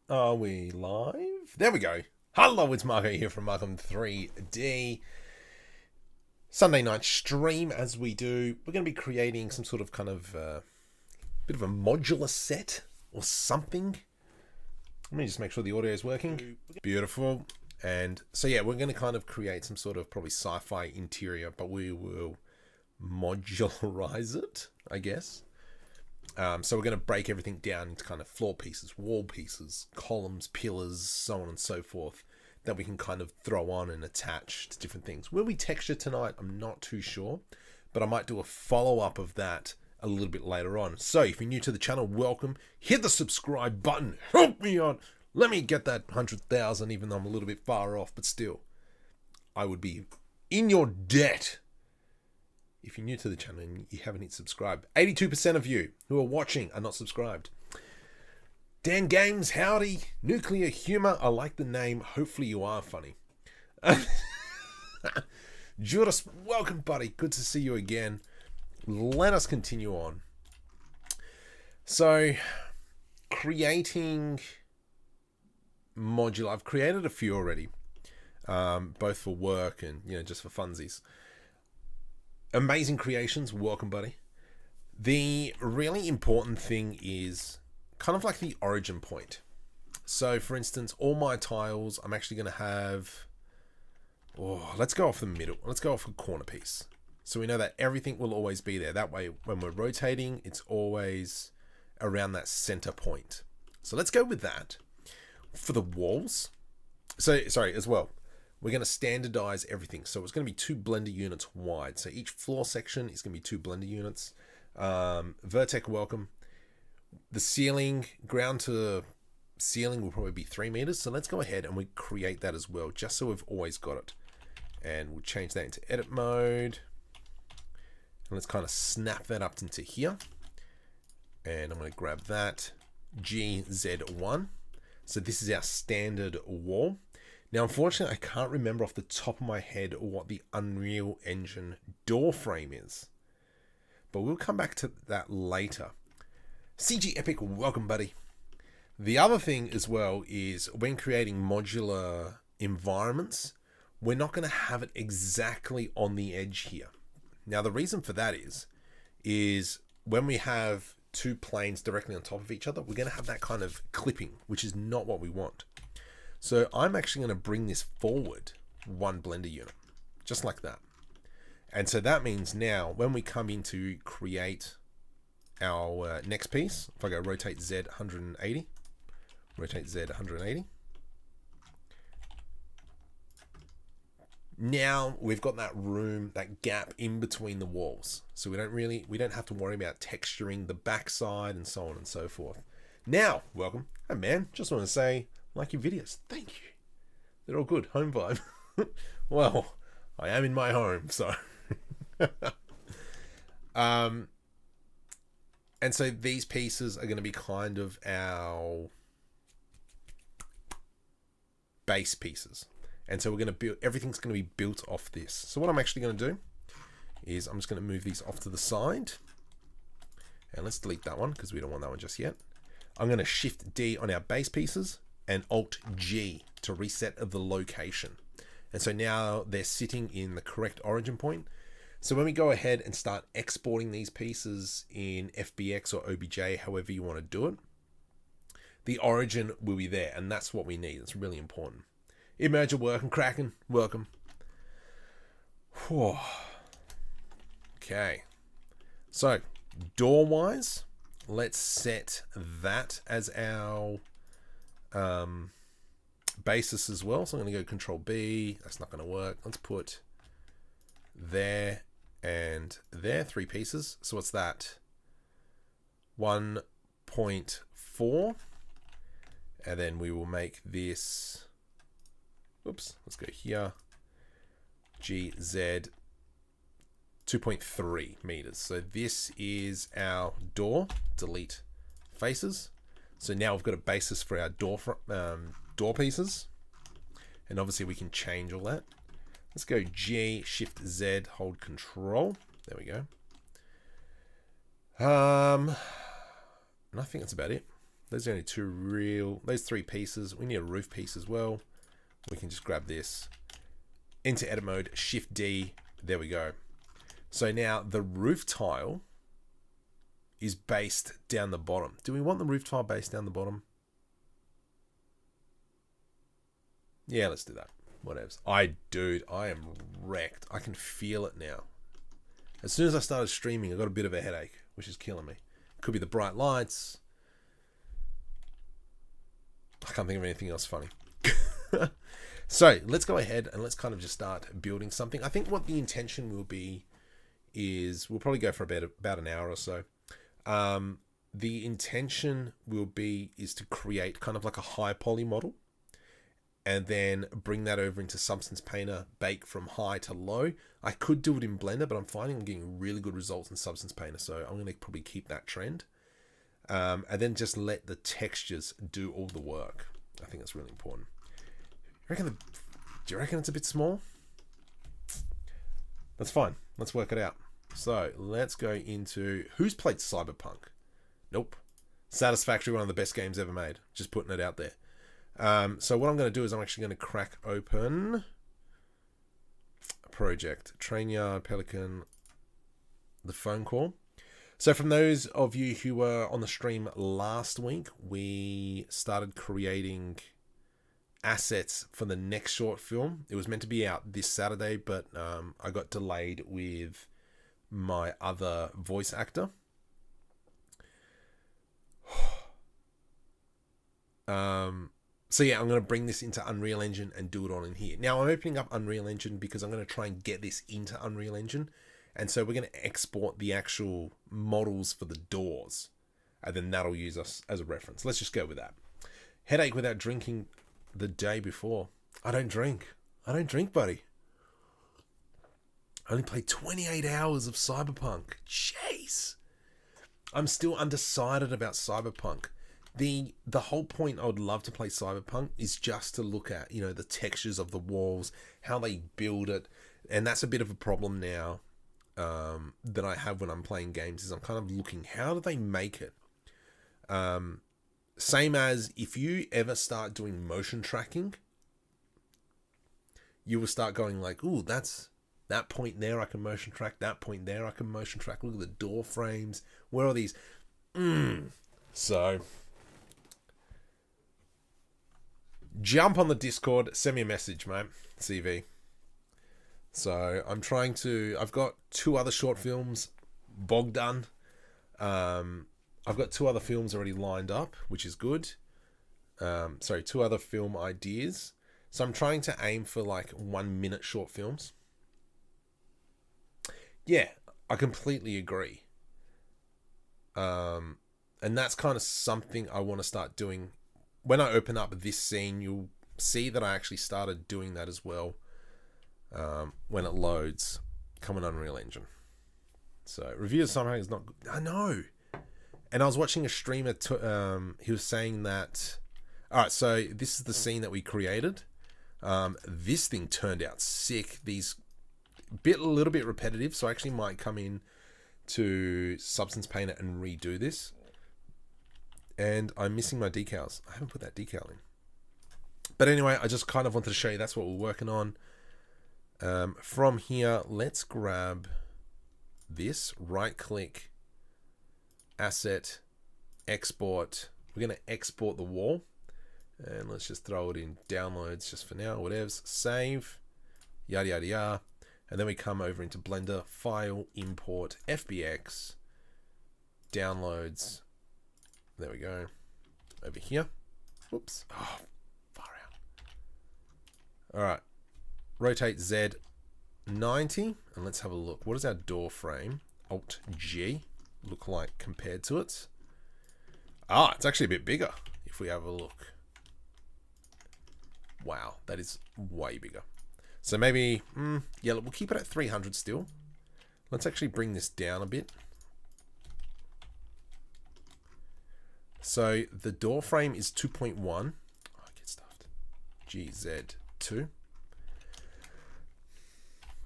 Are we live? There we go. Hello, it's Marco here from Markom3D. Sunday night stream as we do. We're going to be creating some sort of kind of bit of a modular set or something. Let me just make sure the audio is working. Beautiful. And so yeah, we're going to kind of create some sort of probably sci-fi interior, but we will modularize it, I guess. So we're going to break everything down into kind of floor pieces, wall pieces, columns, pillars, so on and so forth, that we can kind of throw on and attach to different things. Will we texture tonight? I'm not too sure, but I might do a follow-up of that a little bit later on. So if you're new to the channel, welcome. Hit the subscribe button. Help me on. Let me get that 100,000, even though I'm a little bit far off, but still, I would be in your debt if you're new to the channel and you haven't hit subscribe. 82% of you who are watching are not subscribed. Dan Games, howdy. Nuclear Humor, I like the name. Hopefully you are funny. Judas, welcome buddy. Good to see you again. Let us continue on. So, creating modular. I've created a few already, both for work and just for funsies. Amazing creations, welcome buddy. The really important thing is kind of like the origin point. So for instance, all my tiles, I'm actually going to have, let's go off the middle. Let's go off a corner piece. So we know that everything will always be there. That way, when we're rotating, it's always around that center point. So let's go with that. For the walls, so sorry, as well, we're going to standardize everything. So it's going to be 2 blender units wide. So each floor section is going to be 2 blender units. Vertex, welcome. The ceiling, ground to ceiling will probably be 3 meters. So let's go ahead and we create that as well, just so we've always got it. And we'll change that into edit mode. And let's kind of snap that up into here. And I'm going to grab that GZ1. So this is our standard wall. Now, unfortunately, I can't remember off the top of my head what the Unreal Engine door frame is, but we'll come back to that later. CG Epic, welcome, buddy. The other thing as well is when creating modular environments, we're not going to have it exactly on the edge here. Now, the reason for that is when we have 2 planes directly on top of each other, we're going to have that kind of clipping, which is not what we want. So I'm actually going to bring this forward 1 blender unit, just like that. And so that means now when we come in to create our next piece, if I go rotate Z 180, rotate Z 180. Now we've got that room, that gap in between the walls. So we don't have to worry about texturing the backside and so on and so forth. Now, welcome. Hey man, just want to say, like your videos. Thank you. They're all good. Home vibe. Well, I am in my home, so. And so these pieces are going to be kind of our base pieces. And so we're going to build, everything's going to be built off this. So what I'm actually going to do is I'm just going to move these off to the side. And let's delete that one because we don't want that one just yet. I'm going to Shift D on our base pieces and Alt G to reset of the location. And so now they're sitting in the correct origin point. So when we go ahead and start exporting these pieces in FBX or OBJ, however you want to do it, the origin will be there. And that's what we need. It's really important. Emerger working, cracking, welcome. Whew. Okay. So door wise, let's set that as our basis as well. So I'm going to go Control B. That's not going to work. Let's put there and there, 3 pieces. So what's that? 1.4. And then we will make this, oops, let's go here. GZ 2.3 meters. So this is our door. Delete faces. So now we've got a basis for our door pieces. And obviously we can change all that. Let's go G, Shift Z, hold Control. There we go. And I think that's about it. Those are only those three pieces. We need a roof piece as well. We can just grab this. Into edit mode, Shift D. There we go. So now the roof tile is based down the bottom. Do we want the roof tile based down the bottom? Yeah, let's do that. Whatevs. Dude, I am wrecked. I can feel it now. As soon as I started streaming, I got a bit of a headache, which is killing me. Could be the bright lights. I can't think of anything else funny. So let's go ahead and let's kind of just start building something. I think what the intention will be is we'll probably go for about an hour or so. The intention is to create kind of like a high poly model and then bring that over into Substance Painter, bake from high to low. I could do it in Blender, but I'm finding I'm getting really good results in Substance Painter, so I'm going to probably keep that trend. And then just let the textures do all the work. I think that's really important. Do you reckon it's a bit small? That's fine. Let's work it out. So let's go into who's played Cyberpunk. Nope. Satisfactory, one of the best games ever made. Just putting it out there. So what I'm going to do is I'm actually going to crack open a project. Trainyard, Pelican, the phone call. So from those of you who were on the stream last week, we started creating assets for the next short film. It was meant to be out this Saturday, but I got delayed with my other voice actor. So yeah, I'm going to bring this into Unreal Engine and do it on in here. Now I'm opening up Unreal Engine because I'm going to try and get this into Unreal Engine. And so we're going to export the actual models for the doors. And then that'll use us as a reference. Let's just go with that. Headache without drinking the day before. I don't drink, buddy. I only played 28 hours of Cyberpunk. Jeez. I'm still undecided about Cyberpunk. The whole point I would love to play Cyberpunk is just to look at, you know, the textures of the walls, how they build it. And that's a bit of a problem now that I have when I'm playing games, is I'm kind of looking, how do they make it? Same as if you ever start doing motion tracking, you will start going like, ooh, that's that point there I can motion track, that point there I can motion track. Look at the door frames. Where are these? So jump on the Discord, send me a message, mate. CV. So I've got 2 other short films bogged done. I've got 2 other films already lined up, which is good. 2 other film ideas. So I'm trying to aim for like 1-minute short films. Yeah, I completely agree. And that's kind of something I want to start doing. When I open up this scene, you'll see that I actually started doing that as well. When it loads, coming Unreal Engine. So review of something is not good. I know. And I was watching a streamer. He was saying that. All right, so this is the scene that we created. This thing turned out sick. These a little bit repetitive, so I actually might come in to Substance Painter and redo this. And I'm missing my decals. I haven't put that decal in. But anyway, I just kind of wanted to show you that's what we're working on. From here, let's grab this, right click, asset, export. We're going to export the wall, and let's just throw it in downloads just for now, whatevs, save, yada, yada, yada. And then we come over into Blender, file, import, FBX, downloads. There we go. Over here. Whoops. Oh, far out. All right. Rotate Z 90, and let's have a look. What does our door frame, Alt G, look like compared to it? Ah, it's actually a bit bigger if we have a look. Wow, that is way bigger. So maybe, yeah, we'll keep it at 300 still. Let's actually bring this down a bit. So the door frame is 2.1. Oh, I get stuffed. GZ2.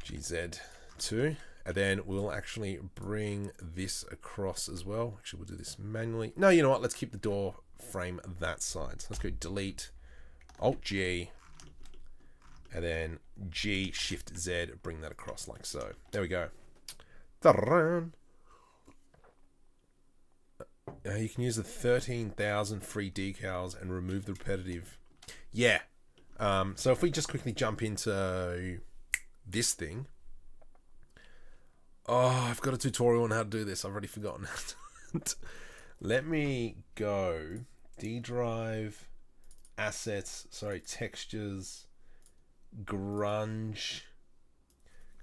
GZ2. And then we'll actually bring this across as well. Actually, we'll do this manually. No, you know what? Let's keep the door frame that side. So let's go delete, Alt-G, and then G, Shift-Z, bring that across like so. There we go. Ta-da! You can use the 13,000 free decals and remove the repetitive. Yeah. So if we just quickly jump into this thing. Oh, I've got a tutorial on how to do this. I've already forgotten. Let me go D drive, assets, sorry, textures, grunge.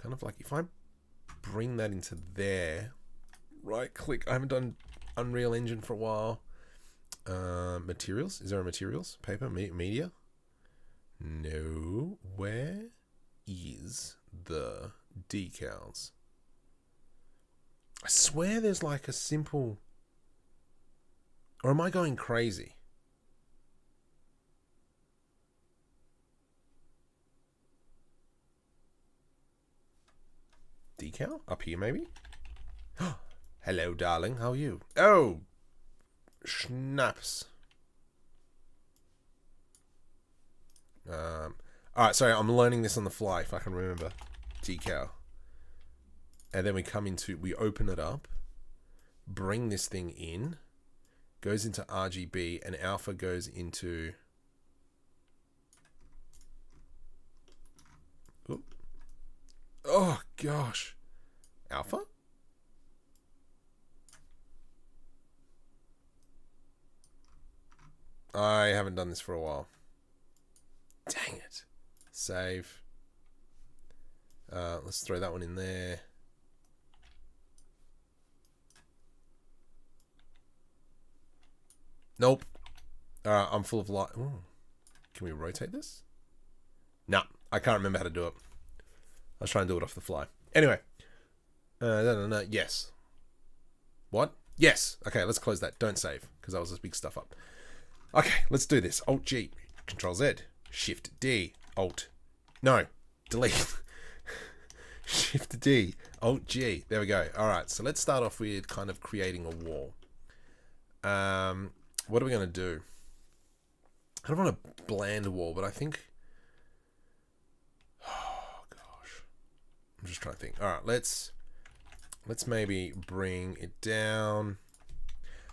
Kind of like if I bring that into there, right click. I haven't done Unreal Engine for a while. Materials. Is there a materials? Paper, media? No. Where is the decals? I swear there's like a simple... Or am I going crazy? Decal? Up here maybe? Hello, darling. How are you? Oh! Schnapps. Alright, sorry. I'm learning this on the fly if I can remember. Decal. And then we come into... We open it up. Bring this thing in. Goes into RGB. And alpha goes into... Oop. Oh, gosh. Alpha? I haven't done this for a while. Dang it. Save. Let's throw that one in there. Nope. I'm full of light. Ooh. Can we rotate this? No, I can't remember how to do it. I was trying to do it off the fly. Anyway. No. Yes. What? Yes. Okay, let's close that. Don't save, because that was this big stuff up. Okay, let's do this. Alt-G. Control-Z. Shift-D. Alt. No. Delete. Shift-D. Alt-G. There we go. All right, so let's start off with kind of creating a wall. What are we going to do? I don't want a bland wall, but I think... Oh, gosh. I'm just trying to think. All right, let's maybe bring it down.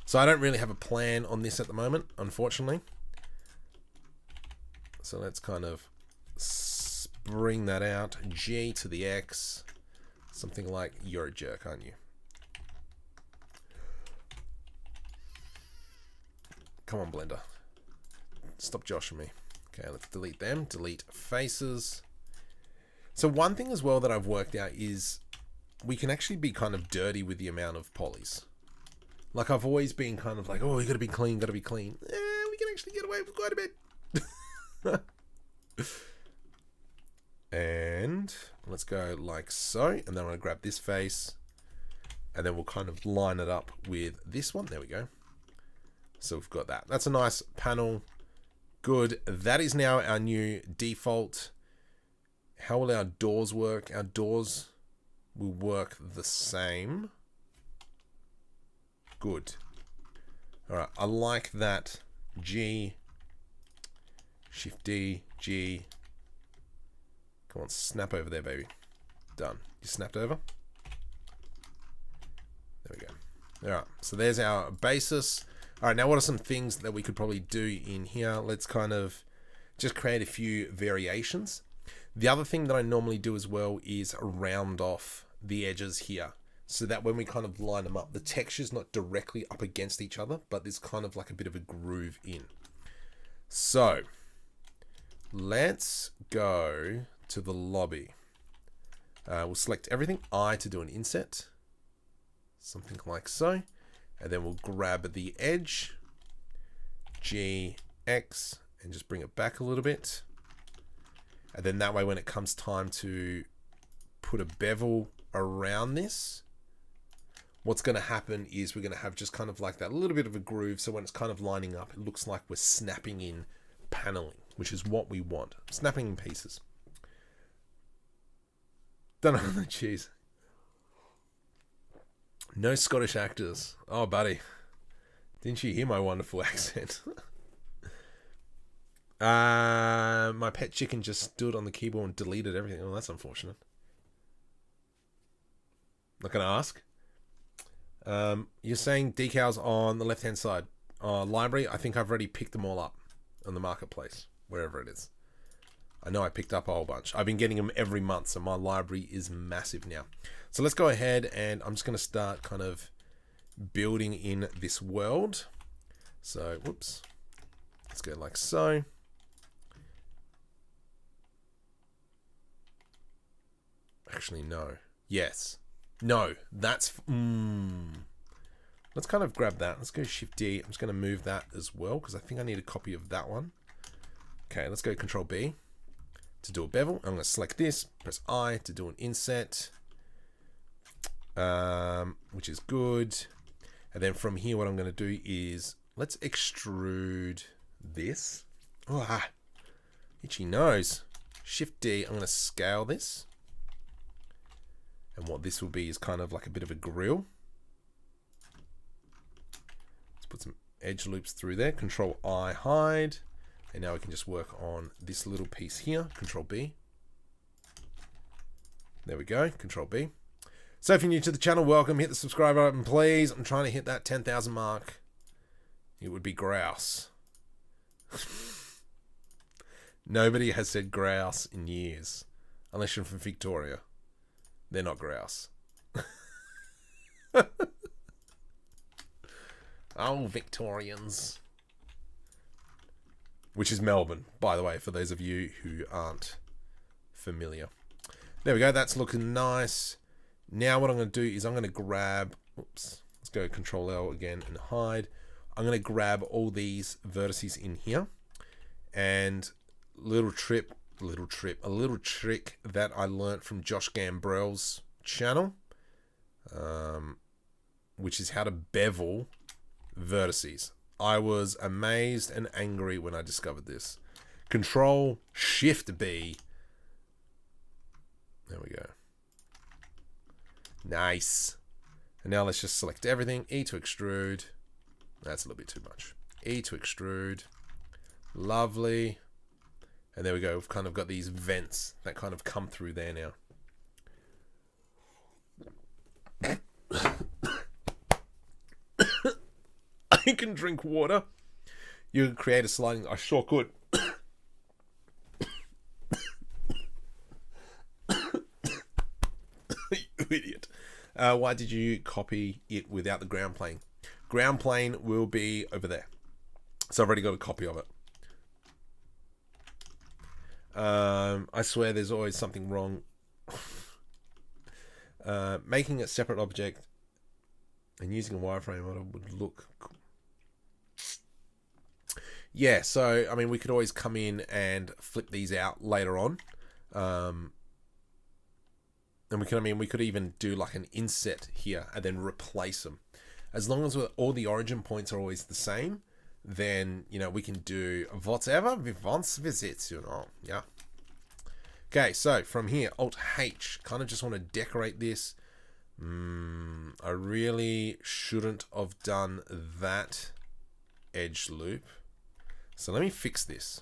So I don't really have a plan on this at the moment, unfortunately. So let's kind of bring that out. G to the X. Something like, you're a jerk, aren't you? Come on, Blender. Stop joshing me. Okay, let's delete them. Delete faces. So one thing as well that I've worked out is we can actually be kind of dirty with the amount of polys. Like I've always been kind of like, oh, you gotta be clean, gotta be clean. We can actually get away with quite a bit. And let's go like so. And then I'm gonna grab this face. And then we'll kind of line it up with this one. There we go. So we've got that. That's a nice panel. Good. That is now our new default. How will our doors work? Our doors will work the same. Good. All right. I like that. G. Shift D. G. Come on. Snap over there, baby. Done. You snapped over? There we go. All right. So there's our basis. All right, now what are some things that we could probably do in here? Let's kind of just create a few variations. The other thing that I normally do as well is round off the edges here so that when we kind of line them up, the texture's not directly up against each other, but there's kind of like a bit of a groove in. So let's go to the lobby. We'll select everything, I to do an inset, something like so. And then we'll grab the edge, G, X, and just bring it back a little bit. And then that way when it comes time to put a bevel around this, what's going to happen is we're going to have just kind of like that little bit of a groove. So when it's kind of lining up, it looks like we're snapping in paneling, which is what we want. Snapping in pieces. Don't know the cheese. No Scottish actors. Oh, buddy. Didn't you hear my wonderful accent? My pet chicken just stood on the keyboard and deleted everything. Oh, that's unfortunate. Not going to ask. You're saying decals on the left-hand side. Library, I think I've already picked them all up on the marketplace, wherever it is. I know I picked up a whole bunch. I've been getting them every month, so my library is massive now. So let's go ahead and I'm just going to start kind of building in this world. So, whoops. Let's go like so. Actually, no. Yes. No. That's... Let's kind of grab that. Let's go Shift D. I'm just going to move that as well because I think I need a copy of that one. Okay, let's go Control B to do a bevel. I'm going to select this, press I to do an inset, which is good. And then from here, what I'm going to do is let's extrude this. Oh, itchy nose. Shift D. I'm going to scale this. And what this will be is kind of like a bit of a grill. Let's put some edge loops through there. Control I, hide. And now we can just work on this little piece here. Control B. There we go. Control B. So if you're new to the channel, welcome. Hit the subscribe button, please. I'm trying to hit that 10,000 mark. It would be grouse. Nobody has said grouse in years. Unless you're from Victoria. They're not grouse. Oh, Victorians. Which is Melbourne, by the way, for those of you who aren't familiar. There we go. That's looking nice. Now what I'm going to do is I'm going to grab... Oops. Let's go Control L again and hide. I'm going to grab all these vertices in here. And a little trick that I learned from Josh Gambrell's channel, which is how to bevel vertices. I was amazed and angry when I discovered this. Control Shift B. There we go. Nice. And now let's just select everything. E to extrude. That's a little bit too much. E to extrude. Lovely. And there we go. We've kind of got these vents that kind of come through there now. I can drink water. You can create a sliding... I sure could. You idiot. Why did you copy it without the ground plane? Ground plane will be over there. So I've already got a copy of it. I swear there's always something wrong. Making a separate object and using a wireframe model would look cool. Yeah, so I mean we could always come in and flip these out later on. And we could even do like an inset here and then replace them. As long as all the origin points are always the same, then, you know, we can do whatever we want with it, you know. Yeah. Okay, so from here, Alt H, kind of just want to decorate this. I really shouldn't have done that edge loop. So let me fix this.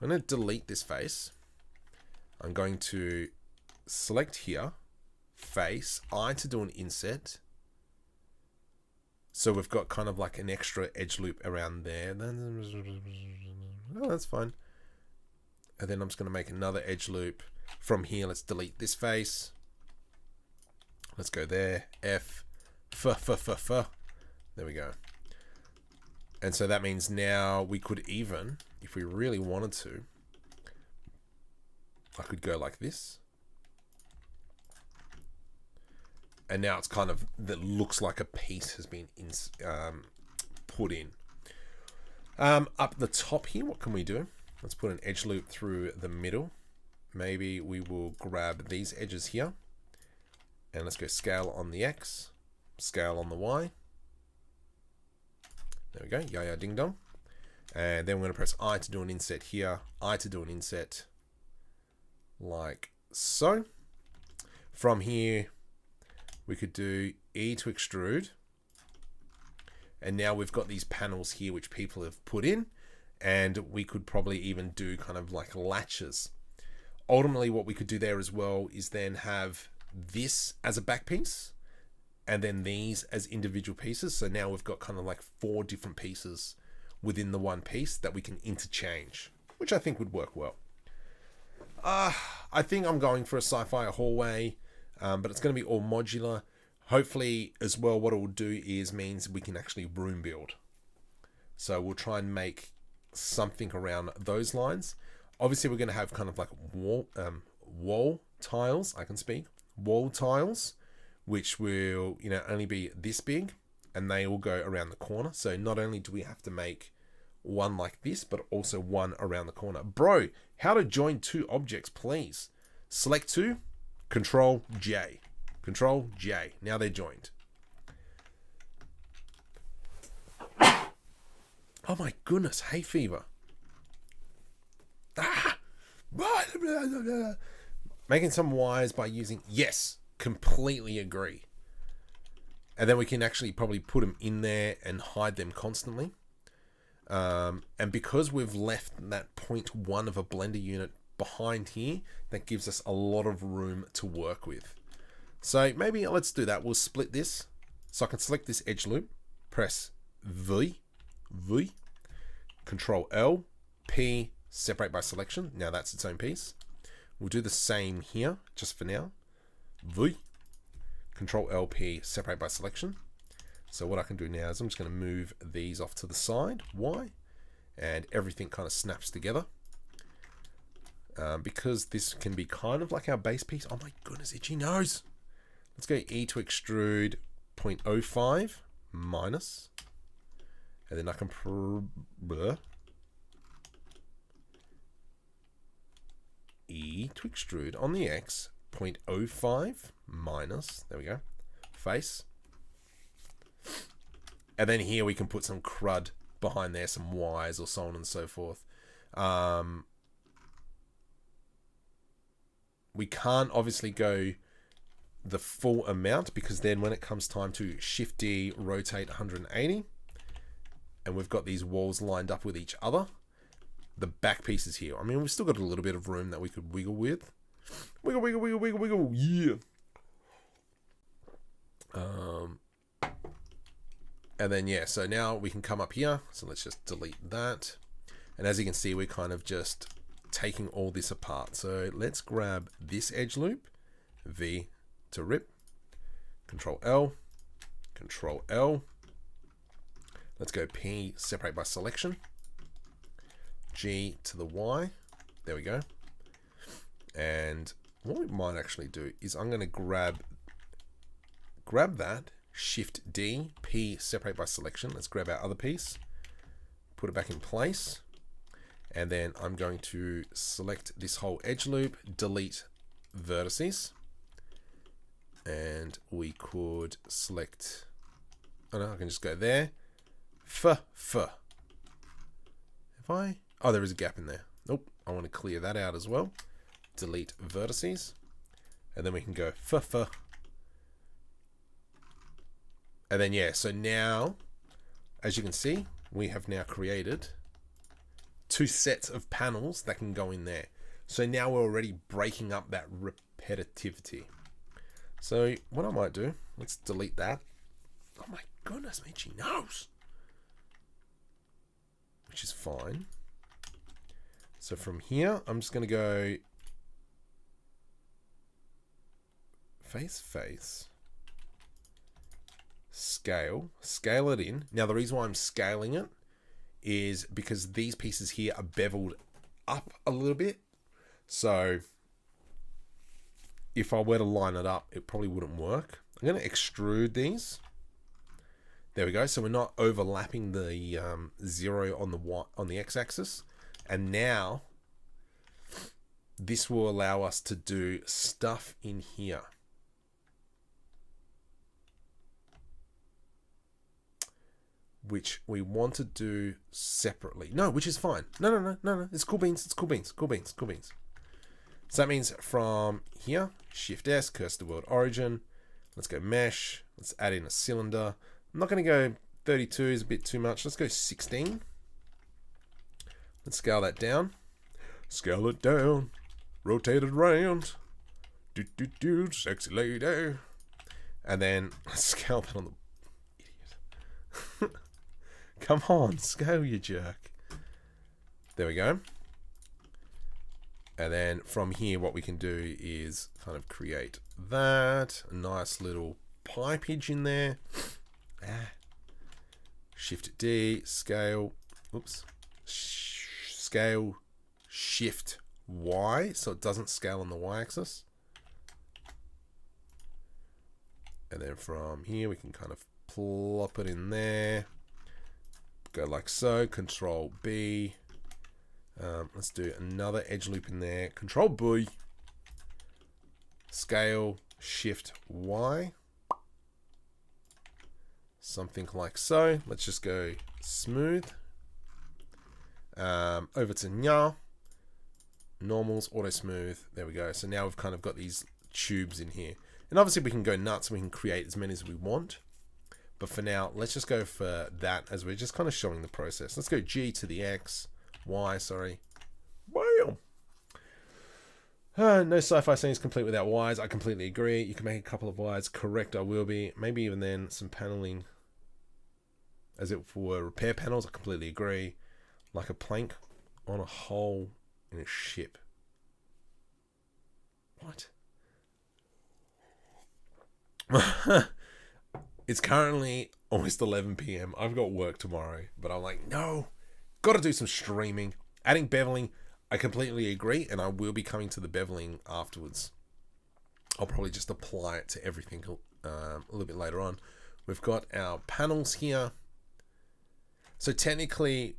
I'm going to delete this face. I'm going to select here, face, I to do an inset. So we've got kind of like an extra edge loop around there. Oh, that's fine. And then I'm just going to make another edge loop. From here, let's delete this face. Let's go there. F. There we go. And so that means now we could even, if we really wanted to, I could go like this. And now it's kind of, that looks like a piece has been put in. Up the top here, what can we do? Let's put an edge loop through the middle. Maybe we will grab these edges here. And let's go scale on the X, scale on the Y. There we go, ya ding dong. And then we're going to press I to do an inset here, I to do an inset like so. From here, we could do E to extrude. And now we've got these panels here which people have put in, and we could probably even do kind of like latches. Ultimately, what we could do there as well is then have this as a back piece, and then these as individual pieces. So now we've got kind of like 4 different pieces within the one piece that we can interchange, which I think would work well. I think I'm going for a SciFi hallway, but it's going to be all modular. Hopefully as well, what it will do is means we can actually room build. So we'll try and make something around those lines. Obviously we're going to have kind of like wall tiles, wall tiles, which will, you know, only be this big, and they will go around the corner. So not only do we have to make one like this, but also one around the corner. Bro, how to join 2 objects, please? Select 2, Control J. Control J. Now they're joined. Oh my goodness, hay fever. Making some wires by using, yes, completely agree. And then we can actually probably put them in there and hide them constantly. And because we've left that 0.1 of a blender unit behind here, that gives us a lot of room to work with. So maybe let's do that. We'll split this. So I can select this edge loop, press V, Control L, P, separate by selection. Now that's its own piece. We'll do the same here, just for now. V, Control L, P, separate by selection. So what I can do now is I'm just going to move these off to the side, Y, and everything kind of snaps together. Because this can be kind of like our base piece. Oh my goodness, itchy nose. Let's go E to extrude 0.05 minus, and then I can E to extrude on the X 0.05 minus, there we go, face. And then here we can put some crud behind there, some Ys or so on and so forth. We can't obviously go the full amount, because then when it comes time to Shift D, rotate 180, and we've got these walls lined up with each other, the back piece is here. I mean, we've still got a little bit of room that we could wiggle with. Wiggle, wiggle, wiggle, wiggle, wiggle, yeah. And then, yeah, so now we can come up here. So let's just delete that. And as you can see, we're kind of just taking all this apart. So let's grab this edge loop, V to rip, Control L, Control L. Let's go P, separate by selection, G to the Y. There we go. And what we might actually do is I'm going to grab that, Shift D, P, separate by selection. Let's grab our other piece, put it back in place. And then I'm going to select this whole edge loop, delete vertices. And we could select, oh no, I can just go there. If I, oh, there is a gap in there. Nope, I want to clear that out as well. Delete vertices. And then we can go And then, yeah, so now, as you can see, we have now created 2 sets of panels that can go in there. So now we're already breaking up that repetitivity. So what I might do, let's delete that. Oh my goodness, my itchy nose. Which is fine. So from here, I'm just going to go face, scale it in. Now the reason why I'm scaling it is because these pieces here are beveled up a little bit. So if I were to line it up, it probably wouldn't work. I'm going to extrude these. There we go. So we're not overlapping the 0 on the x-axis. And now this will allow us to do stuff in here. Which we want to do separately. No, which is fine. No. It's cool beans. It's cool beans. So that means from here, Shift S, cursor to world origin. Let's go mesh. Let's add in a cylinder. I'm not going to go 32, is a bit too much. Let's go 16. Let's scale that down. Scale it down. Rotate it around. Sexy lady. And then let's scale that on the idiot. Come on, scale, you jerk. There we go. And then from here, what we can do is kind of create that. A nice little pipage in there. Shift D, scale. Oops. Scale, Shift Y, so it doesn't scale on the Y-axis. And then from here, we can kind of plop it in there. Go like so. Control B. Let's do another edge loop in there. Control B. Scale, Shift Y. Something like so. Let's just go smooth. Over to Nya. Normals, auto smooth. There we go. So now we've kind of got these tubes in here. And obviously we can go nuts and we can create as many as we want. But for now, let's just go for that as we're just kind of showing the process. Let's go G to the X. Y, sorry. Bam! No sci-fi scene is complete without Ys. I completely agree. You can make a couple of Ys. Correct, I will be. Maybe even then some paneling as if it were repair panels. I completely agree. Like a plank on a hole in a ship. What? It's currently almost 11 PM. I've got work tomorrow, but I'm like, no, got to do some streaming. Adding beveling, I completely agree, and I will be coming to the beveling afterwards. I'll probably just apply it to everything a little bit later on. We've got our panels here. So technically,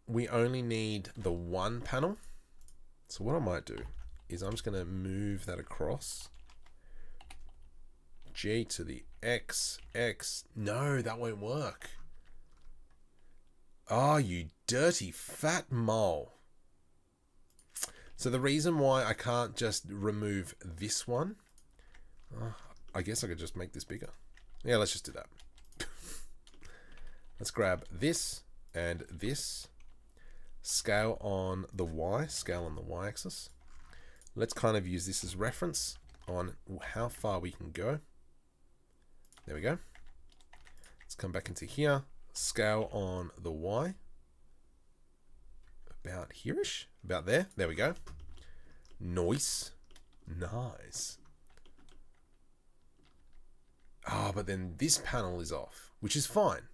we only need the one panel. So what I might do is I'm just going to move that across. G to the X, X. No, that won't work. Oh, you dirty fat mole. So the reason why I can't just remove this one, I guess I could just make this bigger. Yeah, let's just do that. Let's grab this and this. Scale on the Y, scale on the Y axis. Let's kind of use this as reference on how far we can go. There we go. Let's come back into here. Scale on the Y. About here-ish. About there. There we go. Nice. Nice. Ah, but then this panel is off, which is fine.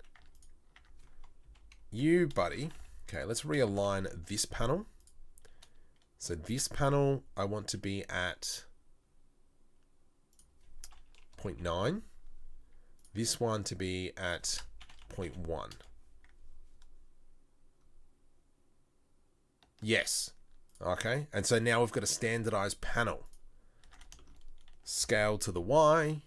You, buddy. Okay, let's realign this panel. So this panel, I want to be at 0.9. This one to be at 0.1. Yes. Okay. And so now we've got a standardized panel. Scale to the Y.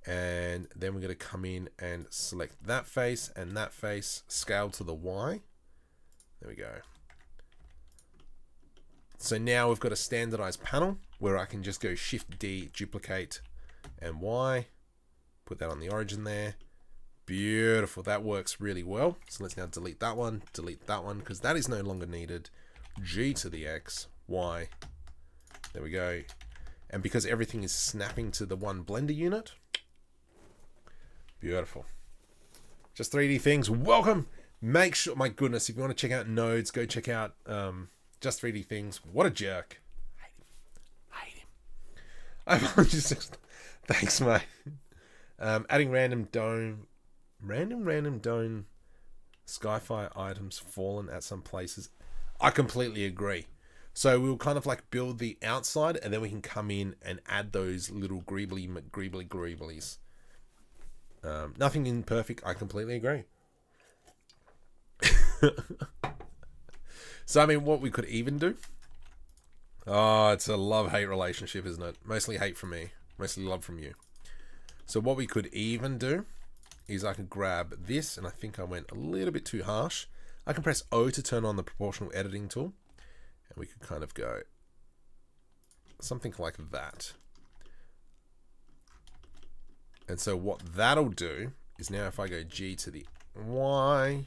And then we're going to come in and select that face and that face. Scale to the Y. There we go. So now we've got a standardized panel where I can just go Shift D, duplicate, and Y. Put that on the origin there. Beautiful. That works really well. So let's now delete that one, because that is no longer needed. G to the X, Y. There we go. And because everything is snapping to the one Blender unit. Beautiful. Just 3D things. Welcome. Make sure, my goodness, if you want to check out nodes, go check out Just 3D Things. What a jerk. Hate him. I'm just, thanks, mate. Adding random dome SciFi items fallen at some places. I completely agree. So we'll kind of like build the outside and then we can come in and add those little greeblies. Nothing imperfect. I completely agree. So, I mean, what we could even do. Oh, it's a love-hate relationship, isn't it? Mostly hate from me. Mostly love from you. So what we could even do is I could grab this, and I think I went a little bit too harsh. I can press O to turn on the proportional editing tool. And we could kind of go something like that. And so what that'll do is now if I go G to the Y,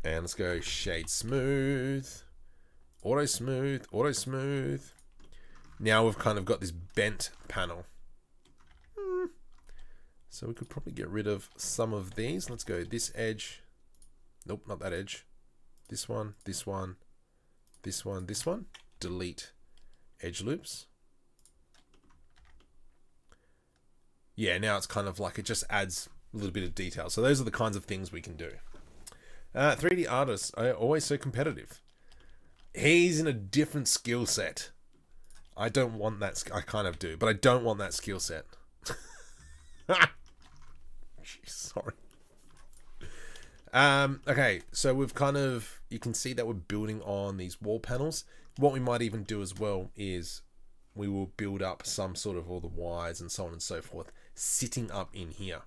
and let's go shade smooth, auto smooth, auto smooth. Now we've kind of got this bent panel. So we could probably get rid of some of these. Let's go this edge. Nope, not that edge. This one, this one, this one, this one. Delete edge loops. Yeah, now it's kind of like it just adds a little bit of detail. So those are the kinds of things we can do. 3D artists are always so competitive. He's in a different skill set. I don't want that. I kind of do, but I don't want that skill set. Sorry. Okay, so we've kind of, you can see that we're building on these wall panels. What we might even do as well is we will build up some sort of all the wires and so on and so forth sitting up in here.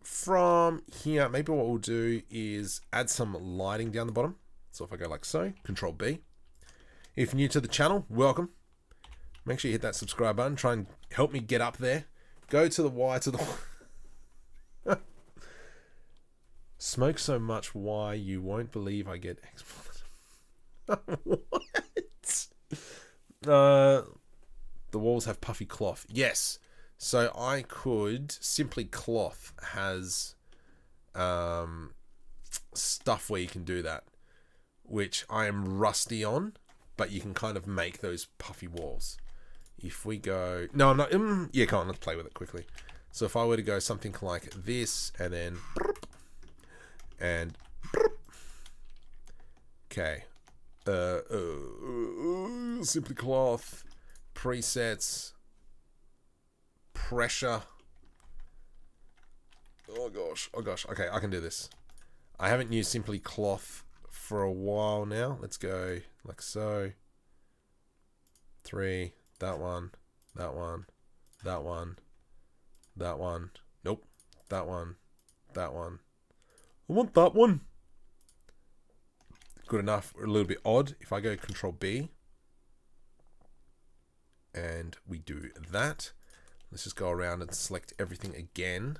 From here, maybe what we'll do is add some lighting down the bottom. So if I go like so, Control B. If you're new to the channel, welcome. Make sure you hit that subscribe button. Try and help me get up there. Go to the Y to the... Smoke so much why you won't believe I get what? The walls have puffy cloth. Yes. So I could simply cloth has stuff where you can do that, which I am rusty on, but you can kind of make those puffy walls. If we go, no, I'm not. Yeah, come on, let's play with it quickly. So if I were to go something like this, and then, and, okay, simply cloth, presets, pressure. Oh gosh, okay, I can do this. I haven't used simply cloth for a while now. Let's go like so. 3, that one, that one, that one, that one. Nope, that one, that one. I want that one. Good enough. A little bit odd. If I go Control B and we do that, let's just go around and select everything again.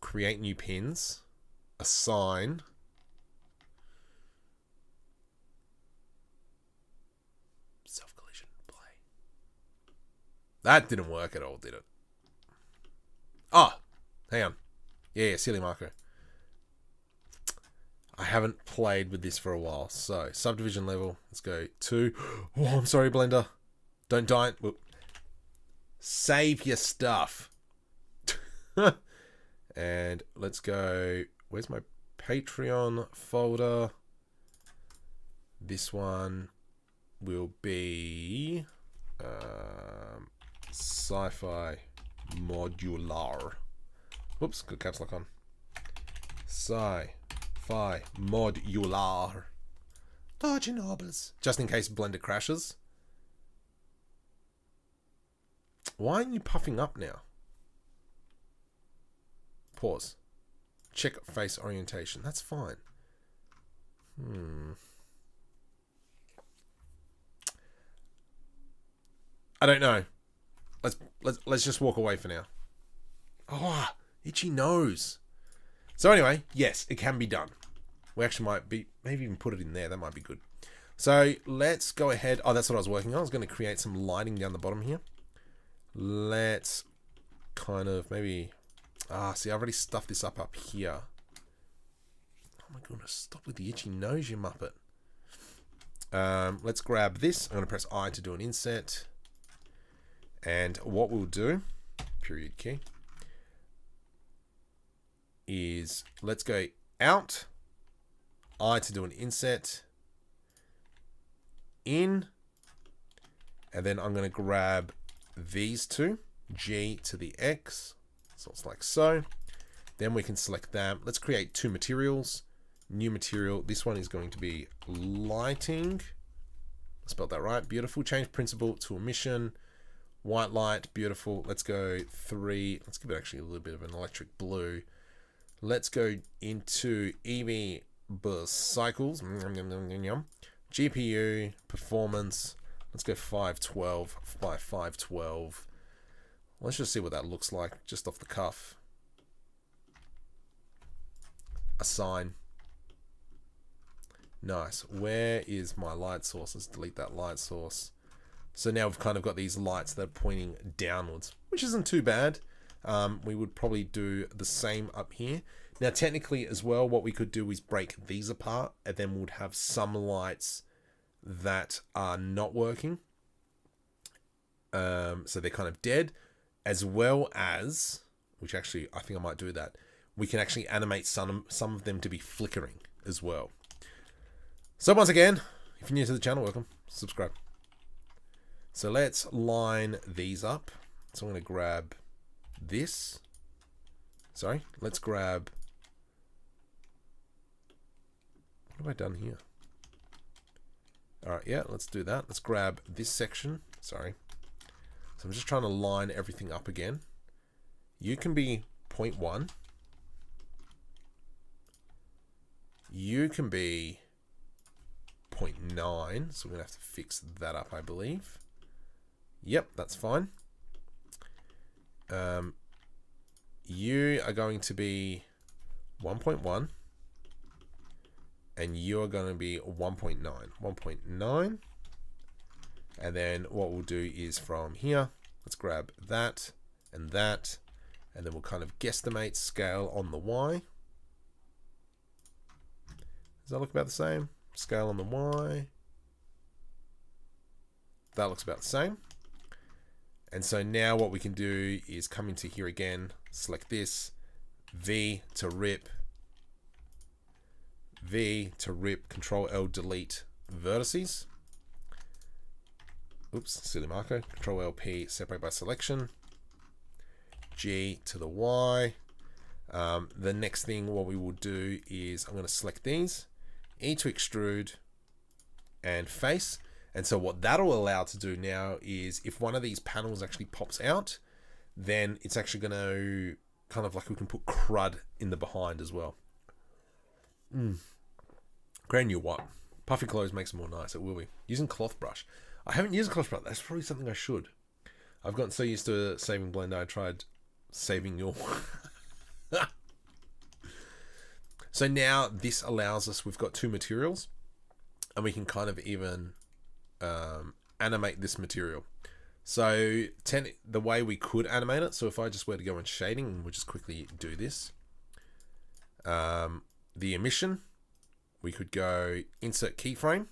Create new pins. Assign. Self-collision. Play. That didn't work at all, did it? Ah, hang on. Yeah, silly marker. I haven't played with this for a while. So, subdivision level. Let's go 2. Oh, I'm sorry, Blender. Don't die. Whoop. Save your stuff. And let's go. Where's my Patreon folder? This one will be SciFi Modular. Whoops, got caps lock on. SciFi Modular. Dodging orbs. Just in case Blender crashes. Why aren't you puffing up now? Pause. Check face orientation. That's fine. I don't know. Let's just walk away for now. Oh, itchy nose. So anyway, yes, it can be done. We actually might be, maybe even put it in there. That might be good. So let's go ahead. Oh, that's what I was working on. I was going to create some lighting down the bottom here. Let's kind of maybe... see, I've already stuffed this up here. Oh my goodness, stop with the itchy nose, you muppet. Let's grab this. I'm going to press I to do an inset. And what we'll do, period key, is let's go out, I to do an inset, in, and then I'm going to grab these two, G to the X. So it's like so. Then we can select them. Let's create 2 materials. New material. This one is going to be lighting. I spelled that right. Beautiful. Change principle to emission. White light. Beautiful. Let's go 3. Let's give it actually a little bit of an electric blue. Let's go into EEVEE cycles. GPU, performance, Let's go 512 by 512. Let's just see what that looks like just off the cuff. Assign. Nice. Where is my light source? Let's delete that light source. So now we've kind of got these lights that are pointing downwards, which isn't too bad. We would probably do the same up here. Now, technically as well, what we could do is break these apart, and then we'd have some lights that are not working. So they're kind of dead, as well as, which actually, I think I might do that. We can actually animate some of them to be flickering as well. So once again, if you're new to the channel, welcome, subscribe. So let's line these up. So I'm going to grab this. Sorry, let's grab, what have I done here? All right, yeah, let's do that. Let's grab this section. Sorry. So I'm just trying to line everything up again. You can be 0.1. You can be 0.9. So we're going to have to fix that up, I believe. Yep, that's fine. You are going to be 1.1. And you are going to be 1.9. 1.9. And then what we'll do is from here, let's grab that, and then we'll kind of guesstimate scale on the Y. Does that look about the same? Scale on the Y. That looks about the same. And so now what we can do is come into here again, select this, V to rip, Control L, delete vertices. Oops, silly marker. Control L, P, separate by selection. G to the Y. The next thing what we will do is I'm going to select these, E to extrude, and face. And so what that'll allow to do now is if one of these panels actually pops out, then it's actually going to kind of like we can put crud in the behind as well. Brand new what? Puffy clothes makes it more nice. It will be. Using cloth brush. I haven't used a cloth brush. That's probably something I should. I've gotten so used to saving Blender, I tried saving your... So now this allows us, we've got two materials, and we can kind of even animate this material. So the way we could animate it, so if I just were to go in shading, and we'll just quickly do this. The emission, we could go insert keyframe,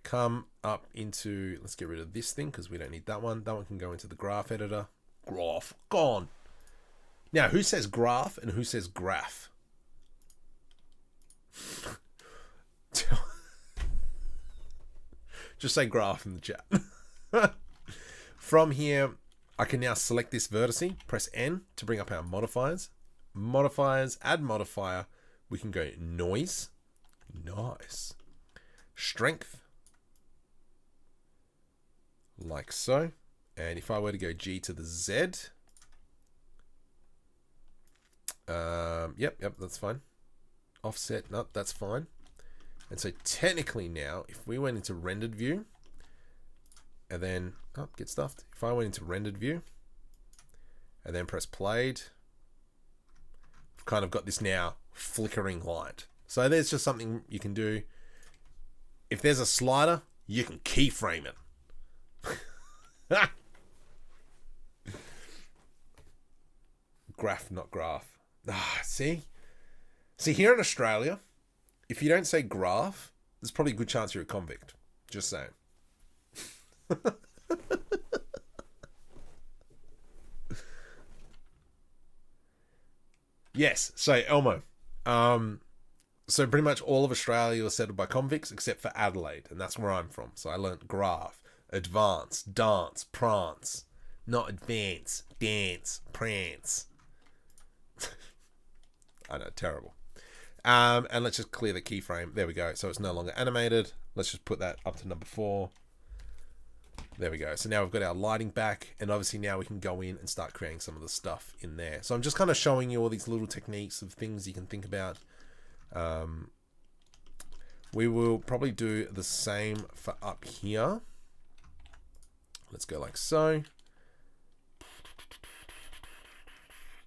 come up into, let's get rid of this thing because we don't need that one. That one can go into the graph editor. Graph, gone. Now, who says graph and who says graph? Just say graph in the chat. From here, I can now select this vertice, press N to bring up our modifiers. Modifiers, add modifier. We can go noise. Nice. Strength. Like so. And if I were to go G to the Z. Yep, that's fine. Offset, no, that's fine. And so technically now, if we went into rendered view, and then, oh, get stuffed. If I went into rendered view, and then press played, I've kind of got this now flickering light. So there's just something you can do. If there's a slider, you can keyframe it. Graph, not graph. Ah, see? See, here in Australia, if you don't say graph, there's probably a good chance you're a convict. Just saying. Yes, so Elmo. So pretty much all of Australia was settled by convicts except for Adelaide, and that's where I'm from. So I learnt graph, advance, dance, prance. Not advance, dance, prance. I know, terrible. And let's just clear the keyframe. There we go. So it's no longer animated. Let's just put that up to number 4. There we go. So now we've got our lighting back, and obviously now we can go in and start creating some of the stuff in there. So I'm just kind of showing you all these little techniques of things you can think about. We will probably do the same for up here. Let's go like so.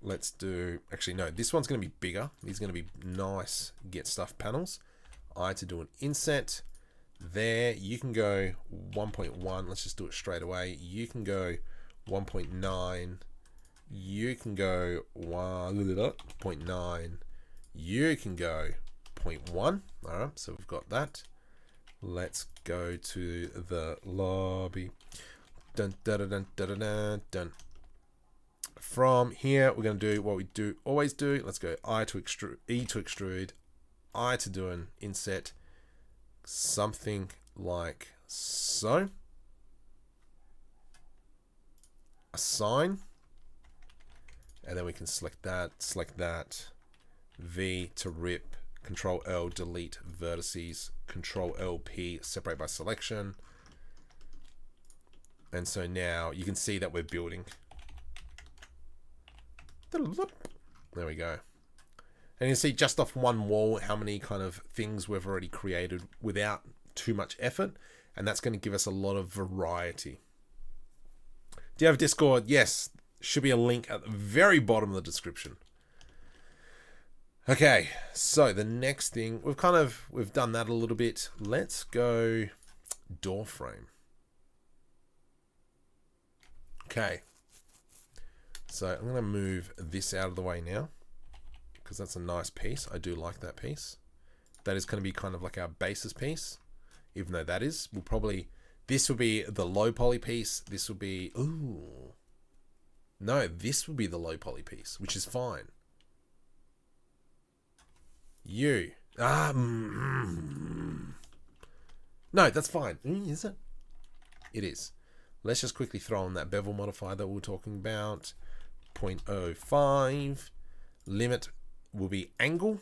Let's do, actually no, this one's going to be bigger. These are going to be nice get stuff panels. I had to do an inset there. You can go 1.1. Let's just do it straight away. You can go 1.9. You can go 1.9. You can go 0.1. All right, so we've got that. Let's go to the lobby. Dun, dun, dun, dun, dun, dun, dun. From here, we're going to do what we do always do. Let's go I to extrude, E to extrude, I to do an inset, something like so. Assign, and then we can select that, V to rip, Control L, delete vertices, Control LP, separate by selection. And so now you can see that we're building. There we go. And you can see just off one wall how many kind of things we've already created without too much effort. And that's going to give us a lot of variety. Do you have Discord? Yes. Should be a link at the very bottom of the description. Okay, so the next thing, we've done that a little bit. Let's go door frame. Okay. So I'm going to move this out of the way now because that's a nice piece. I do like that piece. That is going to be kind of like our basis piece, even though that is, this will be the low poly piece. This will be, ooh, no, this will be the low poly piece, which is fine. No, that's fine. Is it? It is. Let's just quickly throw in that bevel modifier that we were talking about. 0.05. Limit will be angle.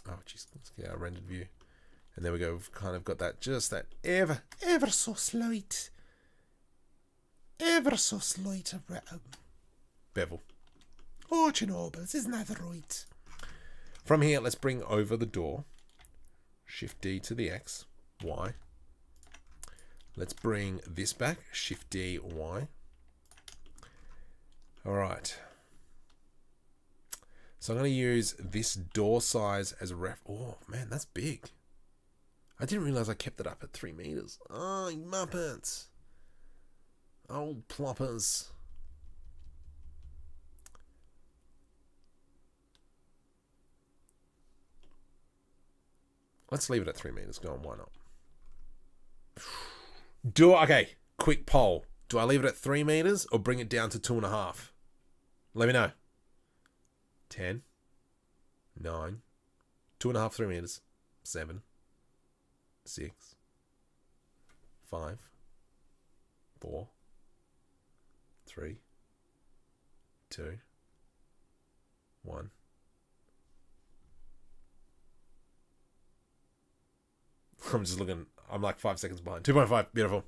Oh, jeez. Let's get our rendered view. And there we go. We've kind of got that, just that ever so slight bevel. Oh, Chernobyl, isn't that right? From here, let's bring over the door. Shift D to the X, Y. Let's bring this back. Shift D, Y. All right. So I'm going to use this door size as a ref. Oh, man, that's big. I didn't realize I kept it up at 3 meters. Oh, you muppets. Oh, ploppers. Let's leave it at 3 meters. Go on, why not? Okay, quick poll. Do I leave it at 3 meters or bring it down to 2.5? Let me know. 10, 9, 2.5, 3 meters, 7, 6, 5, 4, 3, 2, 1. I'm just looking. I'm like 5 seconds behind. 2.5. Beautiful.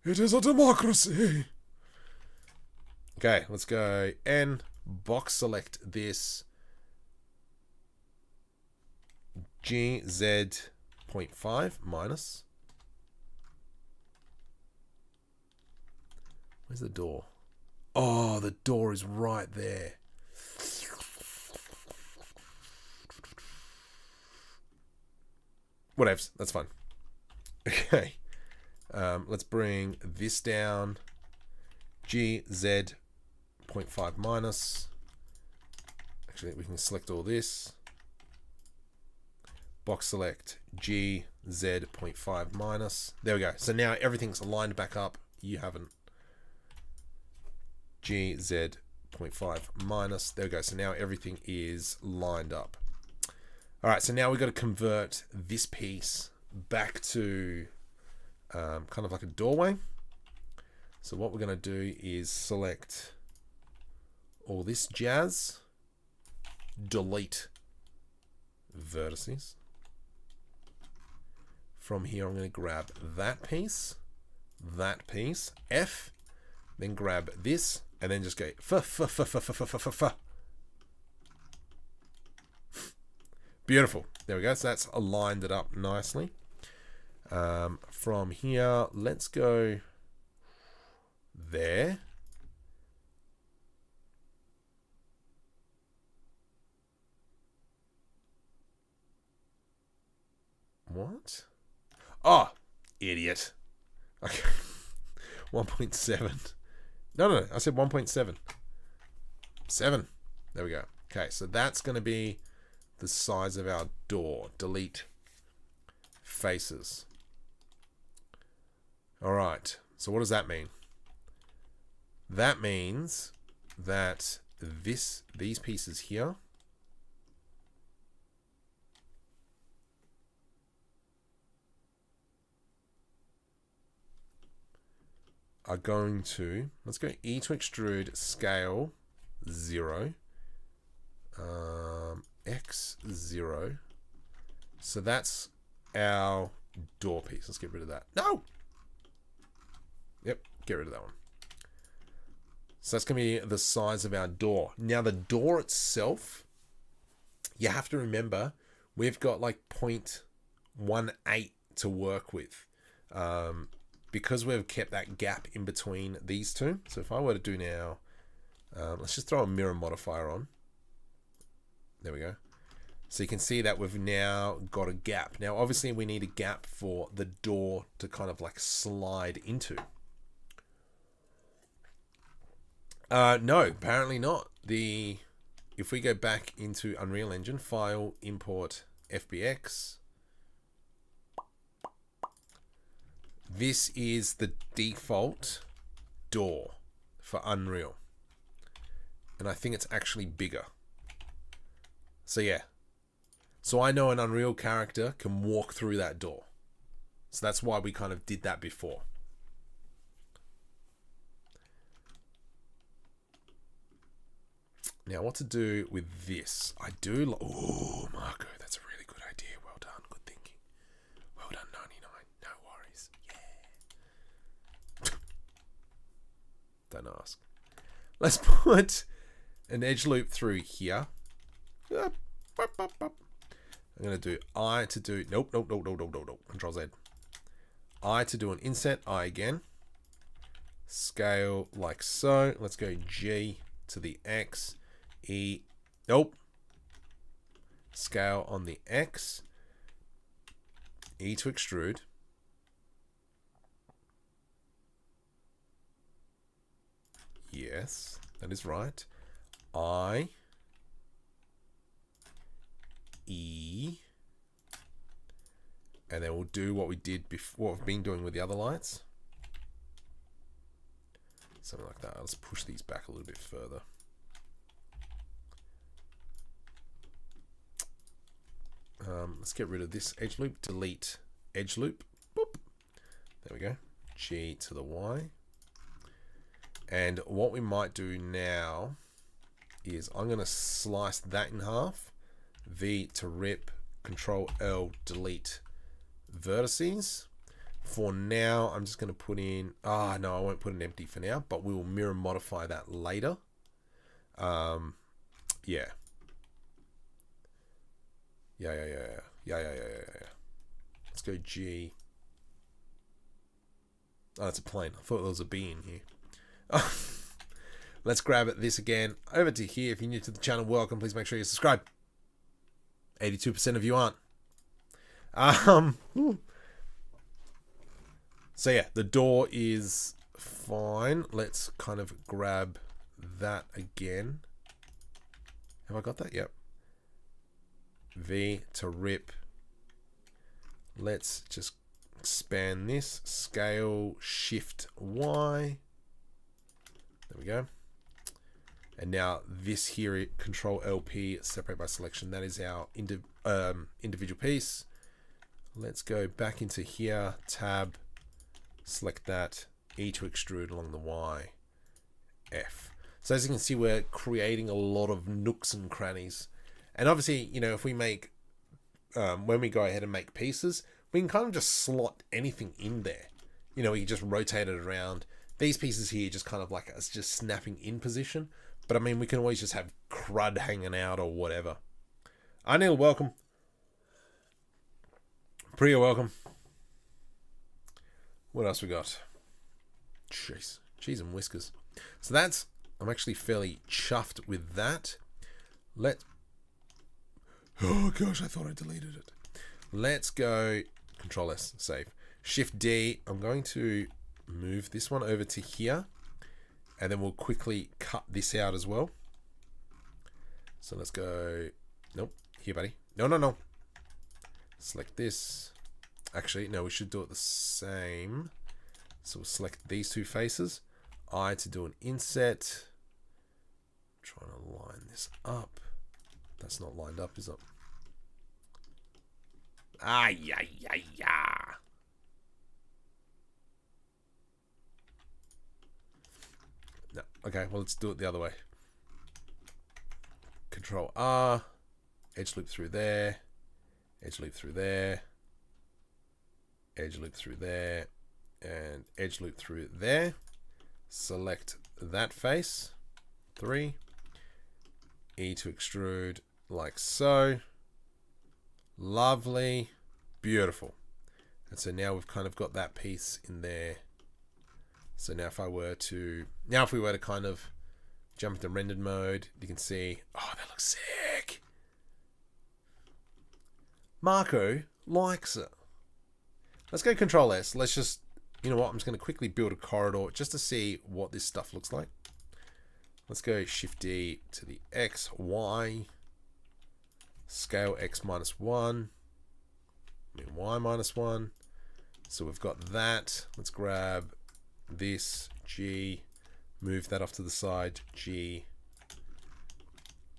It is a democracy. Okay, let's go. N. Box select this. GZ 0.5 minus. Where's the door? Oh, the door is right there. Whatevs, that's fine. Okay. Let's bring this down. GZ 0.5 minus. Actually, we can select all this. Box select GZ 0.5 minus. There we go. So now everything's aligned back up. You haven't. GZ 0.5 minus. There we go. So now everything is lined up. All right, so now we've got to convert this piece back to kind of like a doorway. So what we're going to do is select all this jazz, delete vertices. From here, I'm going to grab that piece, F, then grab this, and then just go f. Beautiful. There we go. So that's aligned it up nicely. From here, let's go there. What? Oh, idiot. Okay. 1.7. No, I said 1.7. 7. There we go. Okay, so that's going to be the size of our door. Delete faces. All right. So what does that mean? That means that these pieces here are going to, let's go E to extrude, scale 0, X 0. So that's our door piece. Let's get rid of that. No! Yep, get rid of that one. So that's going to be the size of our door. Now the door itself, you have to remember, we've got like 0.18 to work with. Because we've kept that gap in between these two. So if I were to do now, let's just throw a mirror modifier on. There we go. So you can see that we've now got a gap. Now, obviously we need a gap for the door to kind of like slide into. No, apparently not. If we go back into Unreal Engine, File, Import, FBX, this is the default door for Unreal. And I think it's actually bigger. So yeah. So I know an Unreal character can walk through that door. So that's why we kind of did that before. Now what to do with this? I do... Oh, Marco, that's a really good idea. Well done. Good thinking. Well done, 99. No worries. Yeah. Don't ask. Let's put an edge loop through here. I'm going to do I to do... Nope. Control Z. I to do an inset. I again. Scale like so. Let's go G to the X. E. Nope. Scale on the X. E to extrude. Yes, that is right. I. E. And then we'll do what we did before, what we've been doing with the other lights. Something like that. Let's push these back a little bit further. Let's get rid of this edge loop. Delete edge loop. Boop. There we go. G to the Y. And what we might do now is I'm going to slice that in half. V to rip. Control L. Delete vertices. For now, I'm just going to put in... no, I won't put an empty for now, but we will mirror modify that later. Yeah. Yeah. Let's go G. Oh, that's a plane. I thought there was a B in here. Let's grab this again. Over to here. If you're new to the channel, welcome. Please make sure you subscribe. 82% of you aren't. So yeah, the door is fine. Let's kind of grab that again. Have I got that? Yep. V to rip. Let's just expand this. Scale, Shift Y. There we go. And now this here, Control LP, separate by selection. That is our individual piece. Let's go back into here. Tab. Select that. E to extrude along the Y. F. So as you can see, we're creating a lot of nooks and crannies. And obviously, you know, if we make, when we go ahead and make pieces, we can kind of just slot anything in there. You know, we can just rotate it around. These pieces here just kind of like it's just snapping in position. But I mean, we can always just have crud hanging out or whatever. Anil, welcome. Priya, welcome. What else we got? Jeez, cheese and whiskers. So that's, I'm actually fairly chuffed with that. Oh gosh, I thought I deleted it. Let's go Control S, save. Shift D, I'm going to move this one over to here, and then we'll quickly cut this out as well. So let's go, nope, here buddy. No. Select this. Actually, no, we should do it the same. So we'll select these two faces. I to do an inset. Trying to line this up. That's not lined up, is it? Yeah. No. Okay, well, let's do it the other way. Control R. Edge loop through there. Edge loop through there. Edge loop through there. And edge loop through there. Select that face. 3. E to extrude like so. Lovely. Beautiful. And so now we've kind of got that piece in there. So now if we were to kind of jump into rendered mode, you can see, oh, that looks sick. Marco likes it. Let's go Control S. Let's just, you know what, I'm just going to quickly build a corridor just to see what this stuff looks like. Let's go Shift D to the X, Y, scale X -1, Y -1. So we've got that. Let's grab this, G, move that off to the side, G,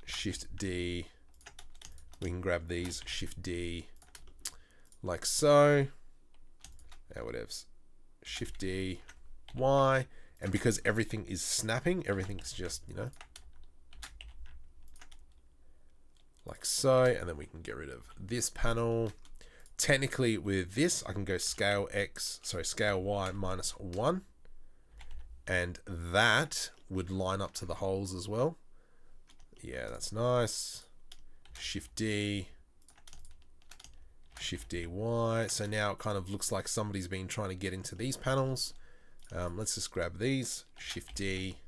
Shift D. We can grab these, Shift D, like so. Whatevs. Shift D, Y. And because everything is snapping, everything's just, you know, like so. And then we can get rid of this panel. Technically with this, I can go scale Y -1. And that would line up to the holes as well. Yeah, that's nice. Shift D. Shift D, Y. So now it kind of looks like somebody's been trying to get into these panels. Let's just grab these. Shift D.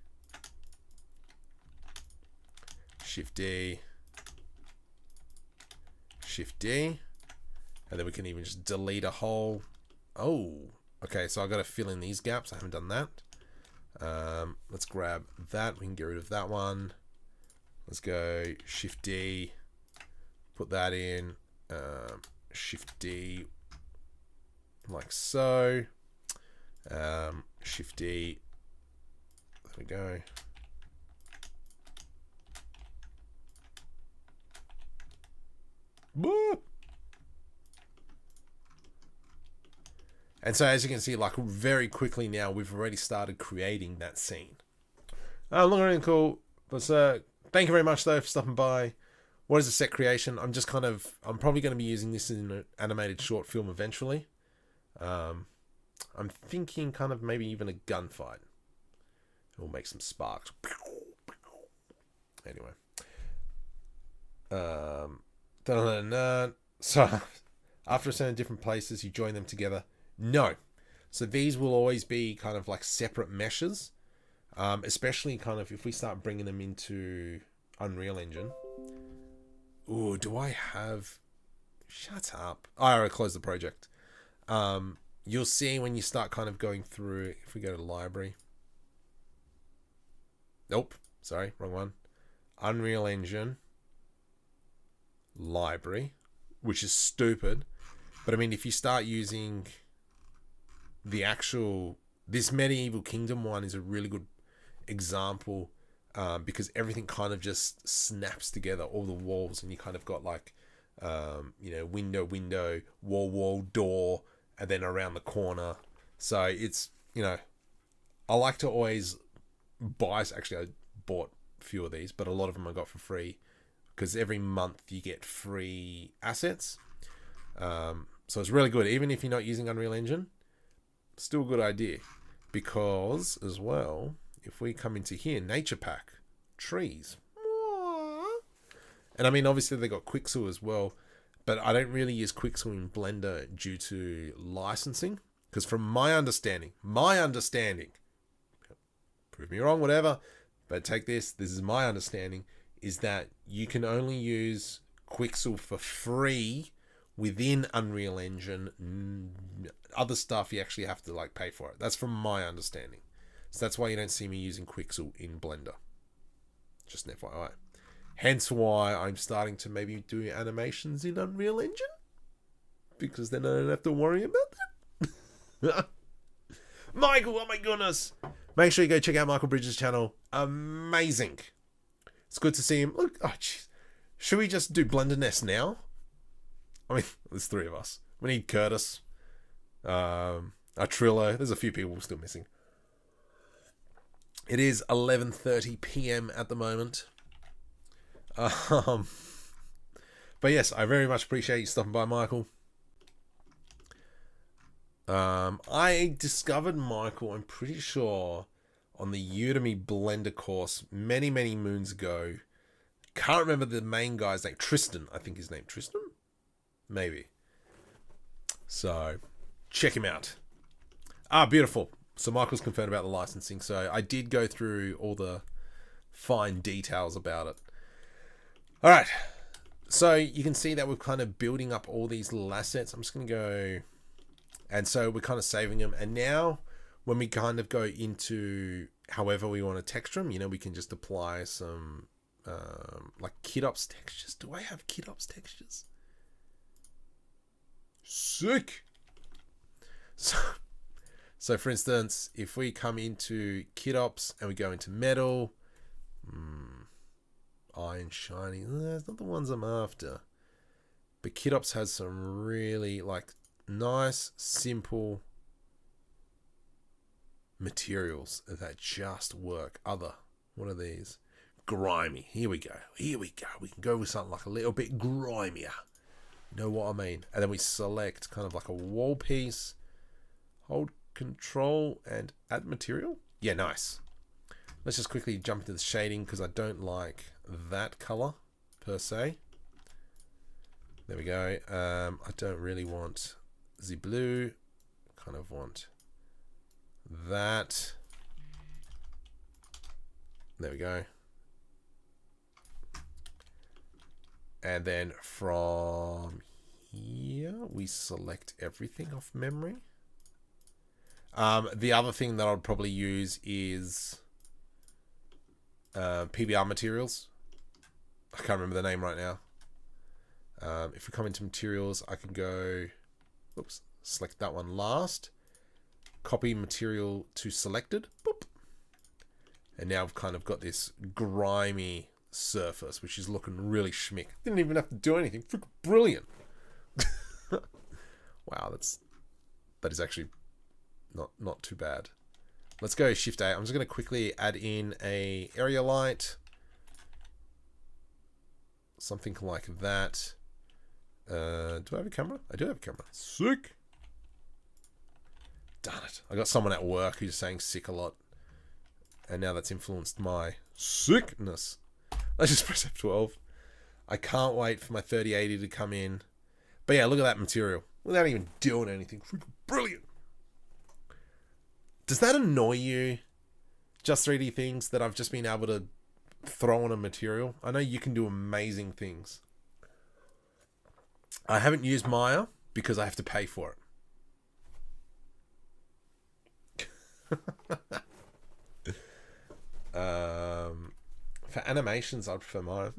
Shift D. Shift D. And then we can even just delete a hole. Oh, okay. So I've got to fill in these gaps. I haven't done that. Let's grab that. We can get rid of that one. Let's go Shift D. Put that in. Shift D. Like so. Shift D. There we go. Boop. And so as you can see, like very quickly now, we've already started creating that scene. Looking really cool. But thank you very much though for stopping by. What is a set creation? I'm probably going to be using this in an animated short film eventually. I'm thinking kind of maybe even a gunfight. We'll make some sparks. Anyway. So after ascending different places, you join them together. No. So these will always be kind of like separate meshes. Especially kind of if we start bringing them into Unreal Engine. Ooh, do I have... Shut up. I already closed the project. You'll see when you start kind of going through, if we go to library. Nope, sorry, wrong one. Unreal Engine. Library, which is stupid. But I mean, if you start using the actual, this Medieval Kingdom one is a really good example because everything kind of just snaps together, all the walls, and you kind of got like, you know, window, wall, door, and then around the corner. So it's, you know, I like to always buy, actually I bought a few of these, but a lot of them I got for free because every month you get free assets. So it's really good. Even if you're not using Unreal Engine, still a good idea because as well, if we come into here, Nature Pack, trees. And I mean, obviously they got Quixel as well, but I don't really use Quixel in Blender due to licensing. Because from my understanding, prove me wrong, whatever, but take this is my understanding, is that you can only use Quixel for free within Unreal Engine. Other stuff you actually have to like pay for it. That's from my understanding. So that's why you don't see me using Quixel in Blender. Just an FYI. Hence why I'm starting to maybe do animations in Unreal Engine. Because then I don't have to worry about that. Michael, oh my goodness. Make sure you go check out Michael Bridges' channel. Amazing. It's good to see him. Look, oh jeez. Should we just do Blender Nest now? I mean, there's 3 of us. We need Curtis. Trillo. There's a few people still missing. It is 11:30 p.m. at the moment. But yes, I very much appreciate you stopping by, Michael. I discovered Michael, I'm pretty sure, on the Udemy Blender course many, many moons ago. Can't remember the main guy's name. Tristan, I think his name. Tristan? Maybe. So, check him out. Beautiful. So Michael's confirmed about the licensing. So I did go through all the fine details about it. All right. So you can see that we're kind of building up all these little assets. I'm just going to go... And so we're kind of saving them. And now when we kind of go into however we want to texture them, you know, we can just apply some like KitOps textures. Do I have KitOps textures? Sick. So for instance, if we come into KitOps and we go into metal, iron shiny, that's not the ones I'm after. But KitOps has some really like nice, simple materials that just work. What are these? Grimy. Here we go. We can go with something like a little bit grimier. You know what I mean? And then we select kind of like a wall piece. Hold Control and add material. Yeah, nice. Let's just quickly jump into the shading because I don't like that color per se. There we go. I don't really want the blue. Kind of want that. There we go. And then from here, we select everything off memory. The other thing that I'd probably use is PBR Materials. I can't remember the name right now. If we come into Materials, I can go, oops, select that one last. Copy material to selected. Boop. And now I've kind of got this grimy surface, which is looking really schmick. Didn't even have to do anything. Freaking brilliant. Wow, that is actually not too bad. Let's go Shift A. I'm just going to quickly add in a area light. Something like that. Do I have a camera? I do have a camera. Sick. Darn it. I got someone at work who's saying sick a lot. And now that's influenced my sickness. Let's just press F12. I can't wait for my 3080 to come in. But yeah, look at that material. Without even doing anything. Freaking brilliant. Does that annoy you? Just 3D things that I've just been able to throw on a material. I know you can do amazing things. I haven't used Maya because I have to pay for it. For animations, I'd prefer Maya.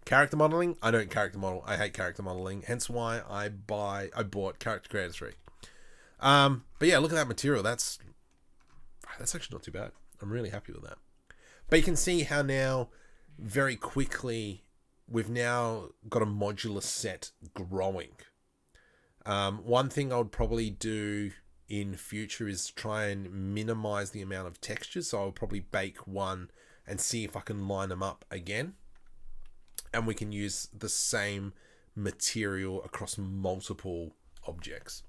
Character modeling, I don't character model. I hate character modeling. Hence why I bought Character Creator 3. But yeah, look at that material. That's actually not too bad. I'm really happy with that. But you can see how now, very quickly, we've now got a modular set growing. One thing I would probably do in future is try and minimize the amount of textures. So I'll probably bake one and see if I can line them up again. And we can use the same material across multiple objects.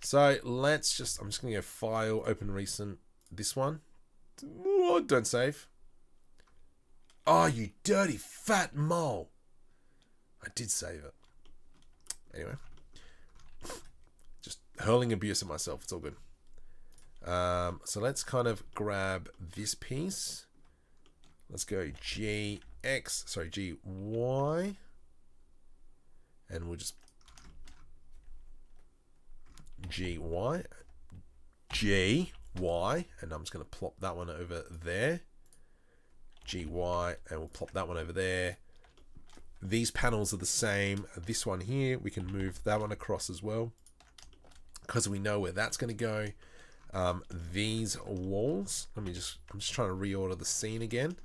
So let's just, I'm just going to go File, Open Recent, this one. Oh, don't save. Oh, you dirty fat mole. I did save it. Anyway. hurling abuse at myself. It's all good. So let's kind of grab this piece. Let's go GY, and we'll just GY, and I'm just going to plop that one over there. GY, and we'll plop that one over there. These panels are the same. This one here, we can move that one across as well, because we know where that's going to go. These walls, I'm just trying to reorder the scene again.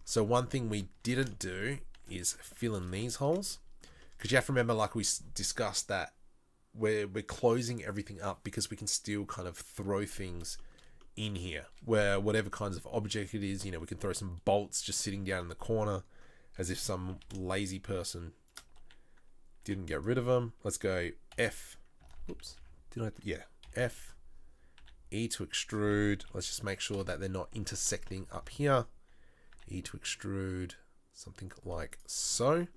So one thing we didn't do is fill in these holes, because you have to remember, like we discussed, that we're closing everything up because we can still kind of throw things in here, where whatever kinds of object it is, you know, we can throw some bolts just sitting down in the corner as if some lazy person didn't get rid of them. Let's go F, oops, F, E to extrude. Let's just make sure that they're not intersecting up here. E to extrude, something like so.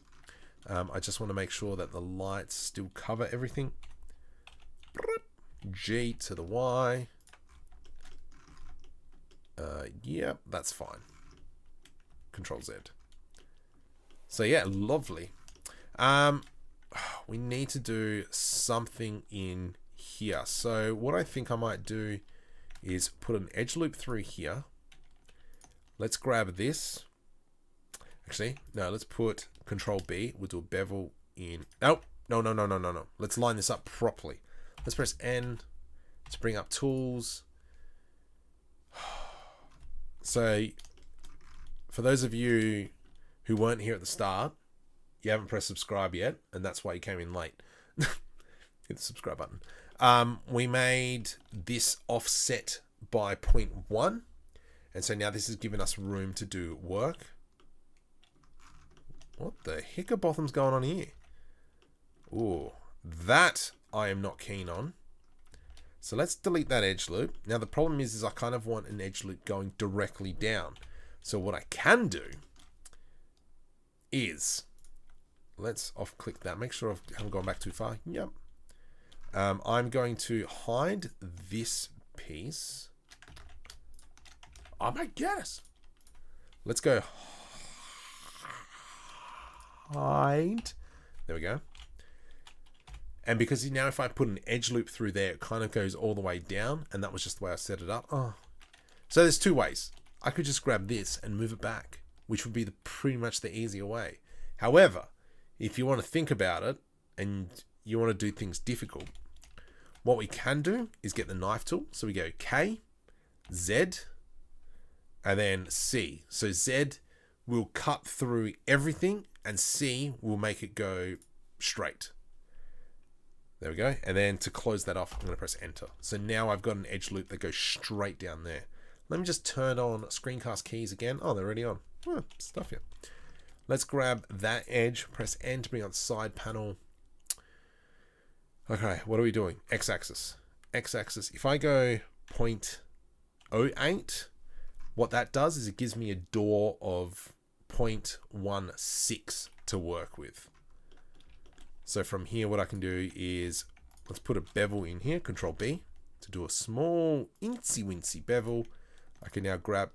I just want to make sure that the lights still cover everything. G to the Y. Yep, that's fine. Control Z. So yeah, lovely. We need to do something in here. So what I think I might do is put an edge loop through here. Let's grab this. Actually, no, let's put Control B. We'll do a bevel in. No. Let's line this up properly. Let's press N. Let's bring up tools. So for those of you who weren't here at the start, you haven't pressed subscribe yet, and that's why you came in late. Hit the subscribe button. We made this offset by 0.1, and so now this has given us room to do work. What the hickerbotham's going on here? Ooh, that I am not keen on. So let's delete that edge loop. Now the problem is I kind of want an edge loop going directly down. So what I can do is, let's off click that. Make sure I haven't gone back too far. Yep. I'm going to hide this piece. Oh my goodness. Let's go hide. There we go. And because now if I put an edge loop through there, it kind of goes all the way down, and that was just the way I set it up. Oh. So there's two ways. I could just grab this and move it back, which would be pretty much the easier way. However, if you want to think about it and you want to do things difficult, what we can do is get the knife tool. So we go K, Z, and then C. So Z will cut through everything, and C will make it go straight. There we go. And then to close that off, I'm going to press enter. So now I've got an edge loop that goes straight down there. Let me just turn on screencast keys again. Oh, they're already on. Oh, stuff here. Let's grab that edge, press N to bring out the side panel. Okay, what are we doing? X-axis. X-axis. If I go 0.08, what that does is it gives me a door of 0.16 to work with. So from here, what I can do is, let's put a bevel in here, Control B, to do a small incy-wincy bevel. I can now grab,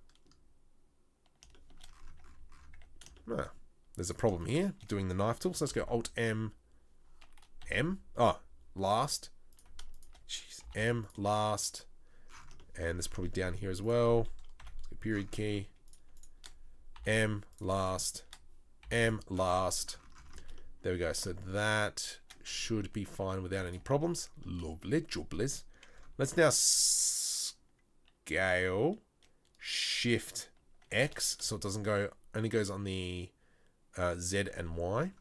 there's a problem here, doing the knife tool. So let's go Alt M, last, jeez, M, last, and it's probably down here as well. Let's go period key, M, last, M, last. There we go. So that should be fine without any problems. Lovely jubblies. Let's now scale Shift X so it doesn't go, only goes on the Z and Y.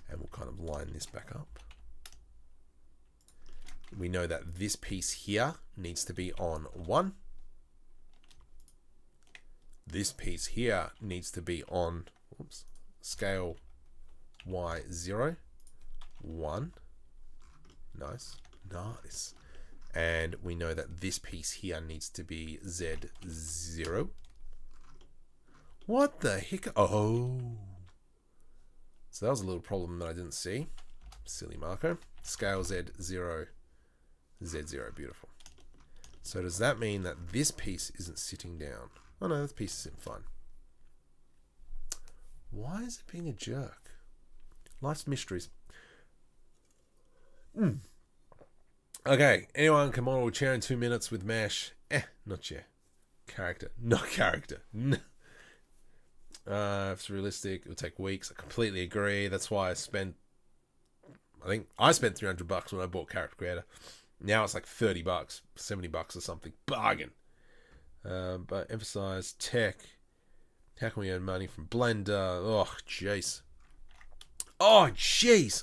And we'll kind of line this back up. We know that this piece here needs to be on 1. This piece here needs to be on, oops, scale Y0, 1. Nice, nice. And we know that this piece here needs to be Z0. What the heck? Oh. So that was a little problem that I didn't see. Silly Marco. Scale Z, 0, Z0. Beautiful. So does that mean that this piece isn't sitting down? Oh no, this piece is sitting fine. Why is it being a jerk? Life's mysteries. Okay, anyone can model a chair in 2 minutes with mesh? Not chair. Character. Not character. If it's realistic, it'll take weeks. I completely agree. That's why I think I spent $300 when I bought Character Creator. Now it's like $30, $70 or something. Bargain. But emphasize tech. How can we earn money from Blender? Oh, jeez. Oh, jeez.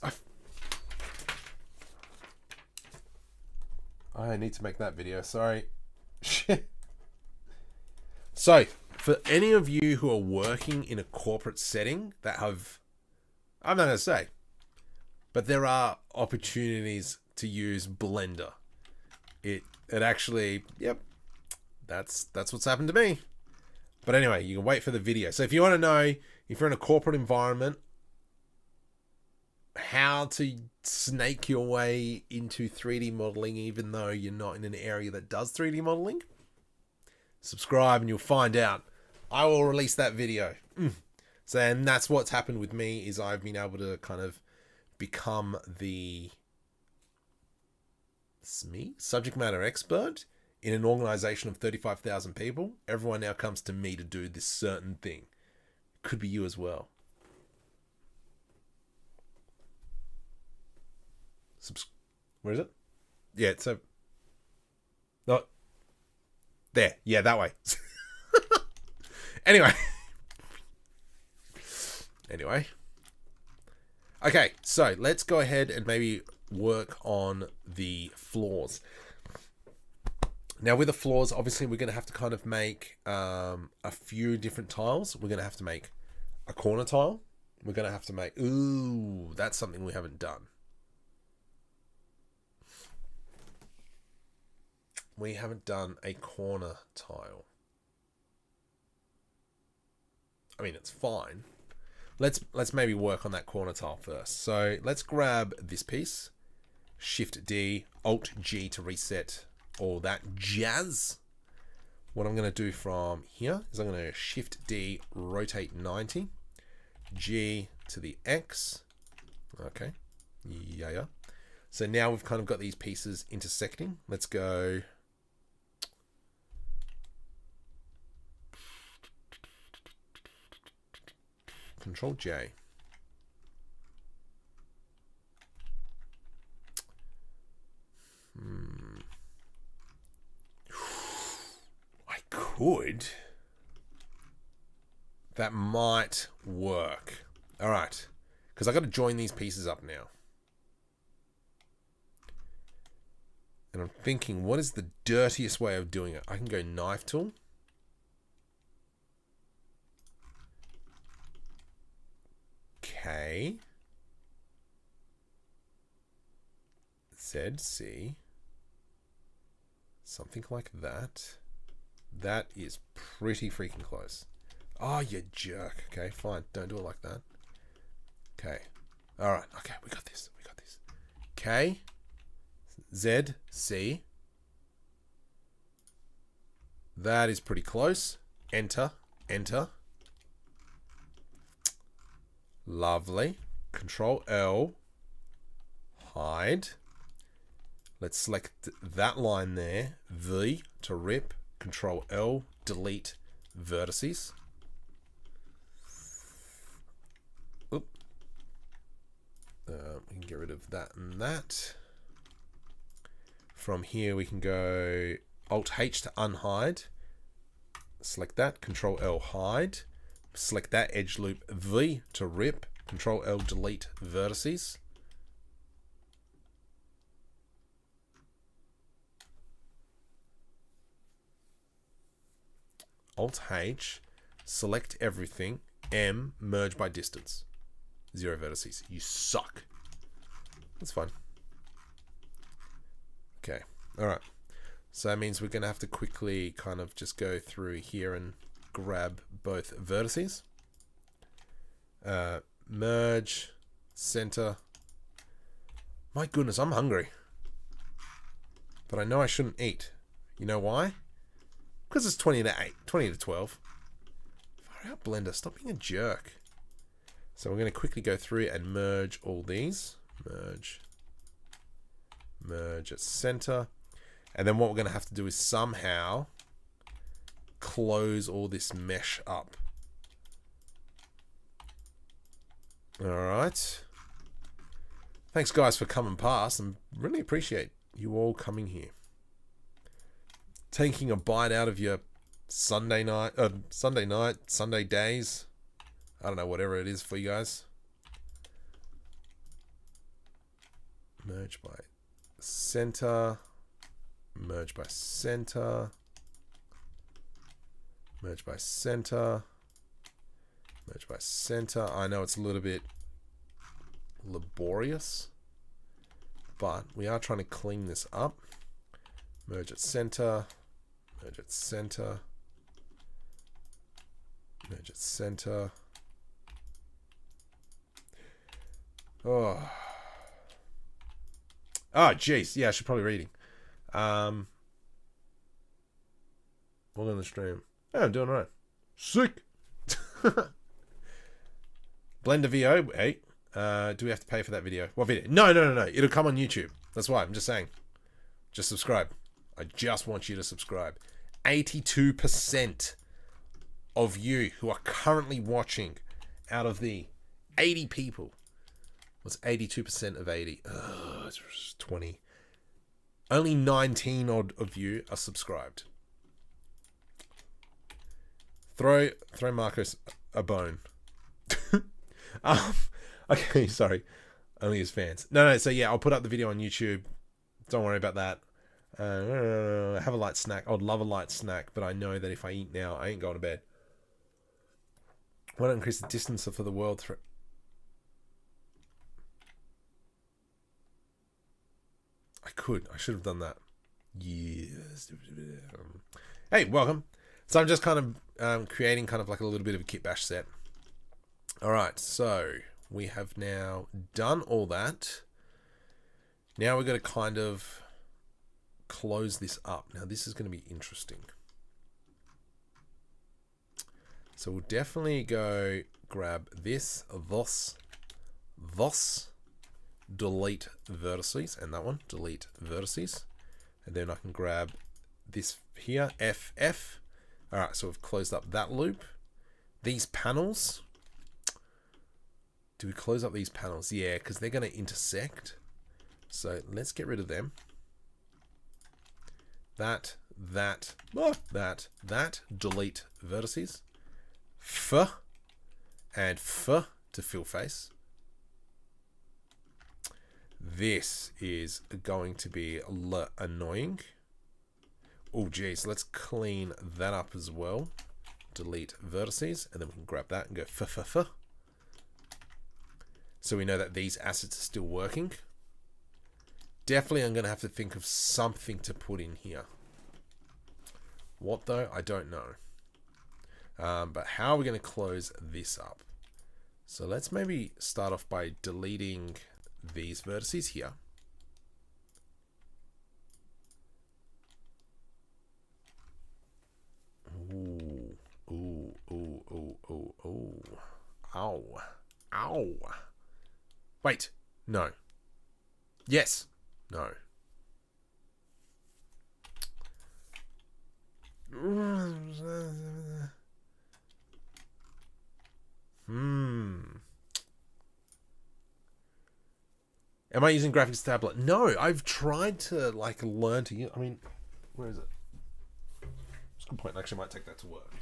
I need to make that video. Sorry. So, for any of you who are working in a corporate setting that have, I'm not going to say, but there are opportunities to use Blender. It actually, yep, that's what's happened to me. But anyway, you can wait for the video. So if you want to know, if you're in a corporate environment, how to snake your way into 3D modeling, even though you're not in an area that does 3D modeling, subscribe and you'll find out. I will release that video. So, and that's what's happened with me, is I've been able to kind of become the subject matter expert in an organization of 35,000 people. Everyone now comes to me to do this certain thing. Could be you as well. Where is it? Yeah, so not there. Yeah, that way. Anyway. Okay, so let's go ahead and maybe work on the floors. Now with the floors, obviously we're going to have to kind of make a few different tiles. We're going to have to make a corner tile. We're going to have to make, ooh, that's something we haven't done. We haven't done a corner tile. I mean, it's fine. Let's maybe work on that corner tile first. So let's grab this piece, Shift D, Alt G to reset all that jazz. What I'm going to do from here is I'm going to Shift D, rotate 90, G to the X. Okay, yeah. So now we've kind of got these pieces intersecting. Let's go. Control J. I could. That might work. All right. Because I got to join these pieces up now. And I'm thinking, what is the dirtiest way of doing it? I can go knife tool. K. Z, C. Something like that. That is pretty freaking close. Oh, you jerk. Okay, fine. Don't do it like that. Okay. All right. Okay, we got this. We got this. K. Z, C. That is pretty close. Enter. Enter. Lovely. Control L. Hide. Let's select that line there. V to rip. Control L. Delete vertices. Oop. We can get rid of that and that. From here we can go Alt H to unhide. Select that. Control L. Hide. Select that edge loop. V to rip. Control L. Delete vertices. Alt H. Select everything. M. Merge by distance. 0 vertices. You suck. That's fine. Okay. All right. So that means we're going to have to quickly kind of just go through here and grab both vertices. Merge, center. My goodness, I'm hungry. But I know I shouldn't eat. You know why? Because it's 20 to 8, 20 to 12. Far out, Blender. Stop being a jerk. So we're going to quickly go through and merge all these. Merge. Merge at center. And then what we're going to have to do is somehow close all this mesh up. Alright. Thanks guys for coming past. I really appreciate you all coming here. Taking a bite out of your Sunday days. I don't know, whatever it is for you guys. Merge by center. Merge by center. Merge by center. Merge by center. I know it's a little bit laborious, but we are trying to clean this up. Merge at center. Merge at center. Merge at center. Oh, jeez. Yeah, I should probably reading. Welcome to the stream. Yeah, I'm doing all right. Sick. Blender VO. Hey, do we have to pay for that video? What video? No. It'll come on YouTube. That's why I'm just saying. Just subscribe. I just want you to subscribe. 82% of you who are currently watching out of the 80 people. What's 82% of 80? It's 20. Only 19 odd of you are subscribed. Throw Marcos a bone. Okay, sorry. Only his fans. No, so yeah, I'll put up the video on YouTube. Don't worry about that. Have a light snack. I'd love a light snack, but I know that if I eat now, I ain't going to bed. Why not increase the distance for the world through? I should have done that. Yes. Hey, welcome. So I'm just kind of creating kind of like a little bit of a Kitbash set. All right, so we have now done all that. Now we're going to kind of close this up. Now this is going to be interesting. So we'll definitely go grab this, delete vertices, and that one, delete vertices. And then I can grab this here, FF. All right, so we've closed up that loop. These panels. Do we close up these panels? Yeah, because they're going to intersect. So let's get rid of them. That, delete vertices. And to fill face. This is going to be annoying. Oh, geez, let's clean that up as well. Delete vertices, and then we can grab that and go f. So we know that these assets are still working. Definitely, I'm going to have to think of something to put in here. What though? I don't know. But how are we going to close this up? So let's maybe start off by deleting these vertices here. Ooh. Ow. Wait. No. Yes. No. Am I using graphics tablet? No, I've tried to like learn to use. I mean, where is it? It's a good point. I actually might take that to work.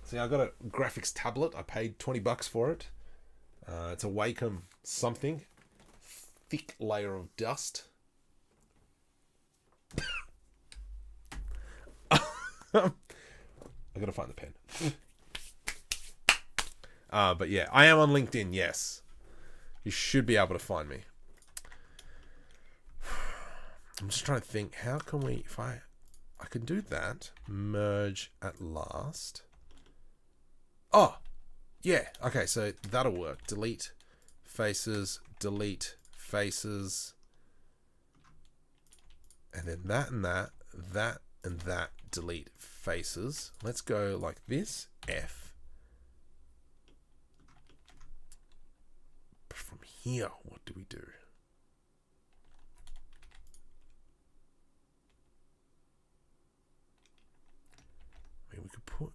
See, I got a graphics tablet. I paid $20 for it. It's a Wacom something. Thick layer of dust. I gotta find the pen. But yeah, I am on LinkedIn. Yes, you should be able to find me. I'm just trying to think. How can we? If I could do that. Merge at last. Oh, yeah. Okay, so that'll work. Delete faces. Delete faces. And then that and that, that and that, delete faces. Let's go like this, F. But from here, what do we do? I mean, we could put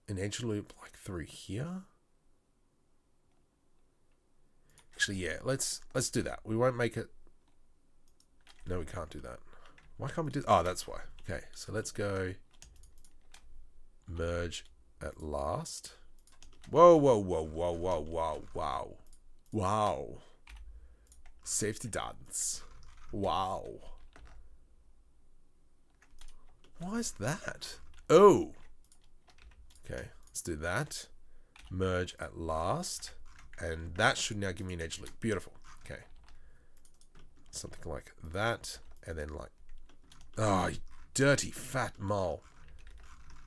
an edge loop like through here. Actually, yeah, let's do that. We won't make it. No, we can't do that. Why can't we do? Oh, that's why. Okay, so let's go merge at last. Whoa, whoa, whoa, whoa, whoa, whoa, wow. Wow. Safety dance. Wow. Why is that? Oh. Okay, let's do that. Merge at last. And that should now give me an edge loop. Beautiful. Okay. Something like that. And then like, oh, you dirty fat mole.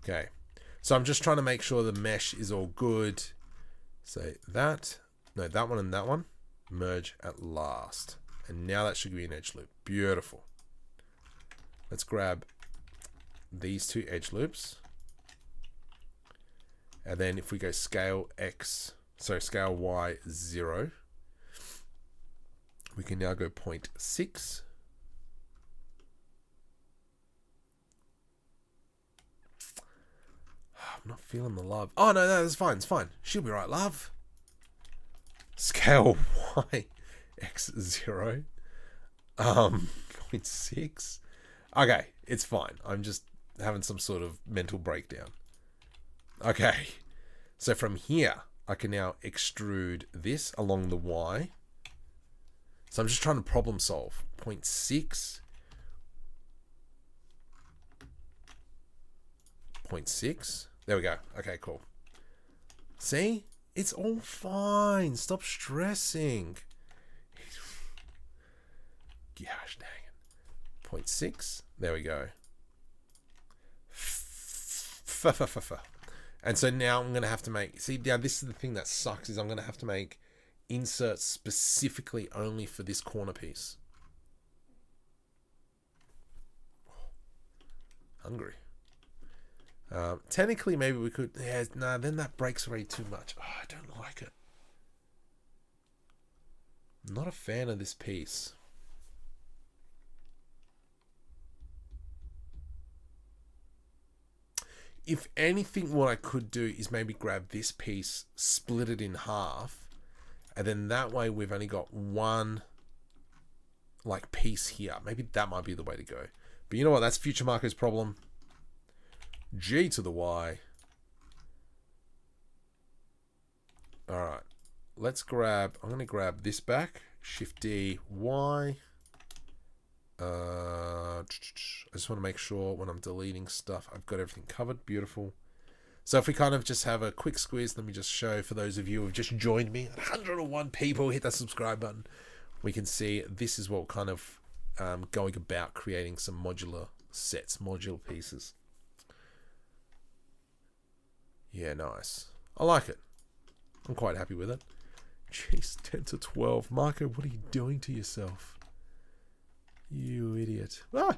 Okay. So I'm just trying to make sure the mesh is all good. So that, no, that one and that one. Merge at last. And now that should give me an edge loop. Beautiful. Let's grab these two edge loops. And then if we go scale X, so scale Y 0, we can now go 0.6. I'm not feeling the love. Oh, no, that's fine. It's fine. She'll be right, love. Scale Y X 0. 0.6. Okay, it's fine. I'm just having some sort of mental breakdown. Okay. So from here, I can now extrude this along the Y. So I'm just trying to problem solve. 0.6. 0.6. There we go. Okay, cool. See? It's all fine. Stop stressing. Gosh dang it. 0.6. There we go. And so now I'm going to have to make... See, now this is the thing that sucks, is I'm going to have to make inserts specifically only for this corner piece. Hungry. Technically, maybe we could... Yeah, nah, then that breaks away too much. Oh, I don't like it. I'm not a fan of this piece. If anything, what I could do is maybe grab this piece, split it in half, and then that way we've only got one like piece here. Maybe that might be the way to go. But you know what? That's Future Marco's problem. G to the Y. All right. Let's grab... I'm going to grab this back. Shift D, Y. I just want to make sure when I'm deleting stuff, I've got everything covered. Beautiful. So if we kind of just have a quick squeeze, let me just show for those of you who have just joined me, 101 people, hit that subscribe button. We can see this is what kind of going about creating some modular sets, modular pieces. Yeah, nice. I like it. I'm quite happy with it. Jeez, 10 to 12. Marco, what are you doing to yourself? You idiot. Ah!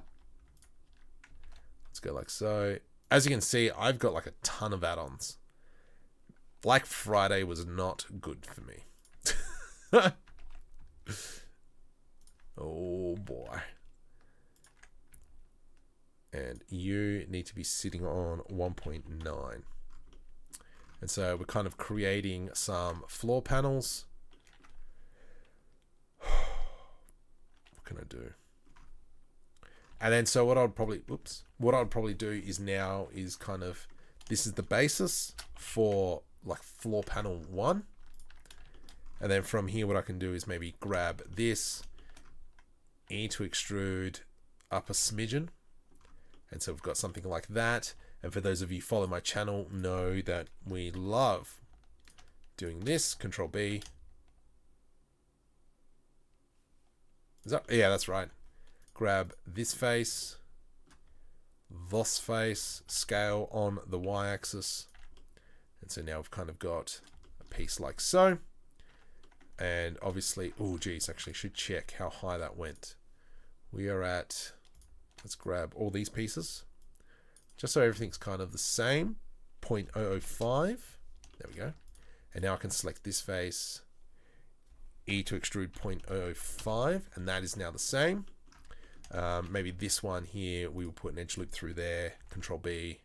Let's go like so. As you can see, I've got like a ton of add-ons. Black Friday was not good for me. Oh boy. And you need to be sitting on 1.9. And so we're kind of creating some floor panels. What can I do? And then so what I'd probably, do is now is kind of, this is the basis for like floor panel 1. And then from here, what I can do is maybe grab this, E to extrude up a smidgen. And so we've got something like that. And for those of you who follow my channel, know that we love doing this. Control B. Is that? Yeah, that's right. Grab this face, this face, scale on the y-axis. And so now we've kind of got a piece like so. And obviously, oh geez, actually should check how high that went. We are at, let's grab all these pieces, just so everything's kind of the same, 0.005. There we go. And now I can select this face, E to extrude 0.005, and that is now the same. Maybe this one here, we will put an edge loop through there, Control B.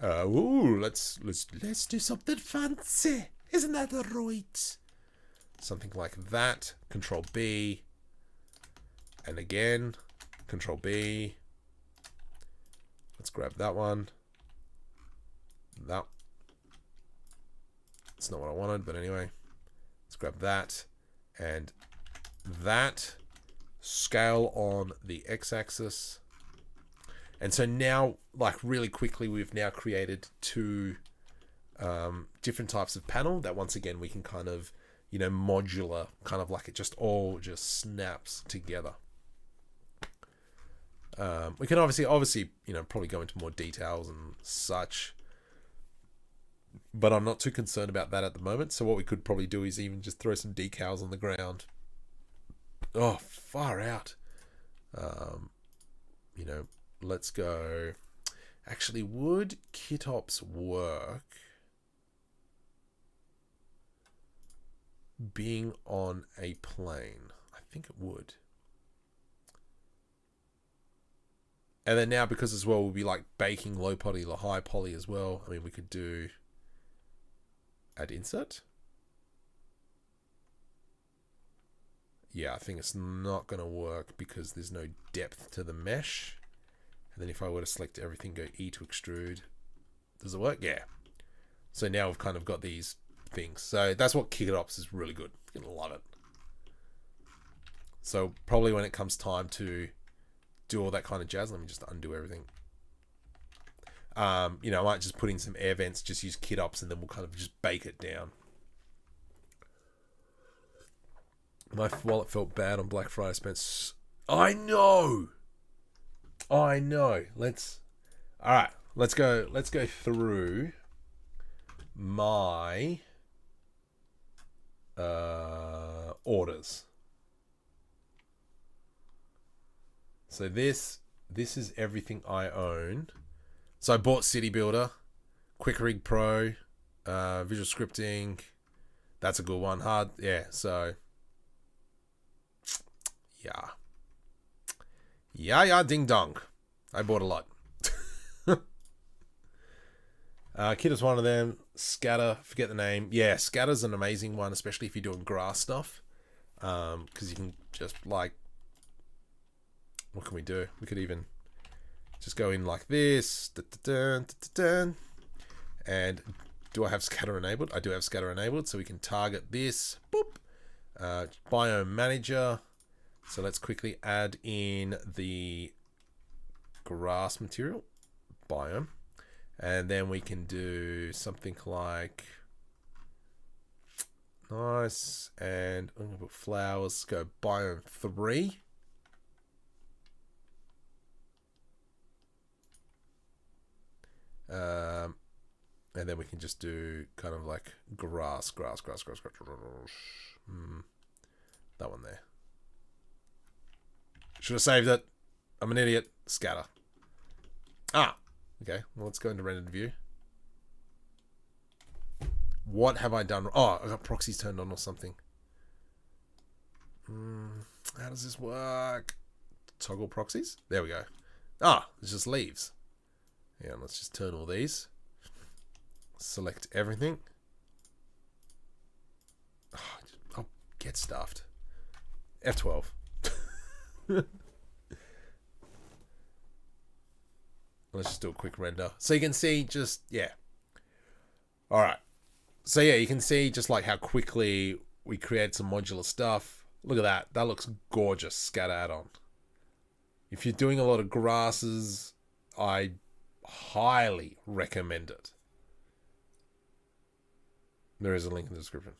Ooh, let's do something fancy. Isn't that right? Something like that. Control B. And again, Control B. Let's grab that one. That's not what I wanted, but anyway. Let's grab that. And that. Scale on the x-axis. And so now, like really quickly, we've now created two different types of panel that once again we can kind of, you know, modular, kind of like it just all just snaps together. We can obviously, you know, probably go into more details and such, but I'm not too concerned about that at the moment. So what we could probably do is even just throw some decals on the ground. Oh, far out. You know, let's go. Actually, would KitOps work being on a plane? I think it would. And then now, because as well, we'll be like baking low poly or high poly as well. I mean, we could do add insert. Yeah, I think it's not going to work because there's no depth to the mesh. And then if I were to select everything, go E to extrude. Does it work? Yeah. So now we've kind of got these things. So that's what KitOps is really good. You're going to love it. So probably when it comes time to do all that kind of jazz, let me just undo everything. You know, I might just put in some air vents, just use KitOps, and then we'll kind of just bake it down. My wallet felt bad on Black Friday. I know. All right. Let's go through my orders. So this is everything I own. So I bought City Builder, Quick Pro, Visual Scripting. That's a good one. Hard, yeah. So. Yeah, ding dong. I bought a lot. Kit is one of them. Scatter, forget the name. Yeah, Scatter's an amazing one, especially if you're doing grass stuff. Because you can just like, what can we do? We could even just go in like this. And do I have scatter enabled? I do have scatter enabled, so we can target this. Boop. Biome manager. So let's quickly add in the grass material, biome. And then we can do something like, nice, and I'm going to put flowers, go biome 3. And then we can just do kind of like grass. That one there. Should have saved it. I'm an idiot. Scatter. Okay. Well, let's go into rendered view. What have I done? Oh, I got proxies turned on or something. How does this work? Toggle proxies. There we go. It's just leaves. Yeah, let's just turn all these. Select everything. I'll get stuffed. F12. Let's just do a quick render. So you can see just, yeah. All right. So yeah, you can see just like how quickly we create some modular stuff. Look at that. That looks gorgeous. Scatter add-on. If you're doing a lot of grasses, I highly recommend it. There is a link in the description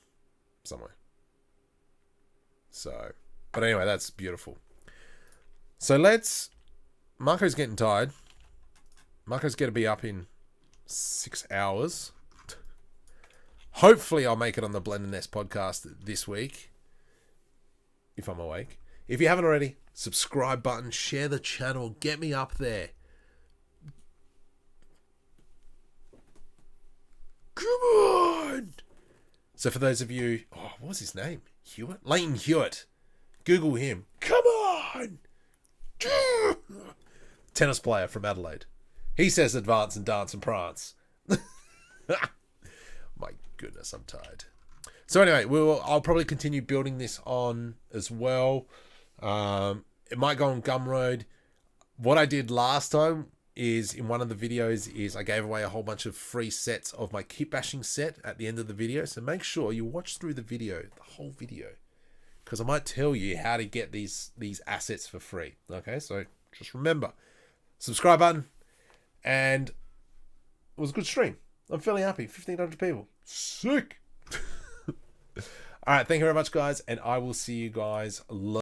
somewhere. So, but anyway, that's beautiful. So Marco's getting tired. Marco's going to be up in 6 hours. Hopefully I'll make it on the Blend and Nest podcast this week, if I'm awake. If you haven't already, subscribe button, share the channel, get me up there. Come on! So for those of you, what was his name? Hewitt? Leighton Hewitt. Google him. Come on! Tennis player from Adelaide. He says advance and dance and prance. My goodness, I'm tired. So anyway, I'll probably continue building this on as well. It might go on Gumroad. What I did last time is, in one of the videos, is I gave away a whole bunch of free sets of my kitbashing set at the end of the video. So make sure you watch through the video, the whole video, because I might tell you how to get these assets for free. Okay, so just remember, subscribe button, and it was a good stream. I'm fairly happy. 1,500 people. Sick. All right, thank you very much, guys, and I will see you guys later.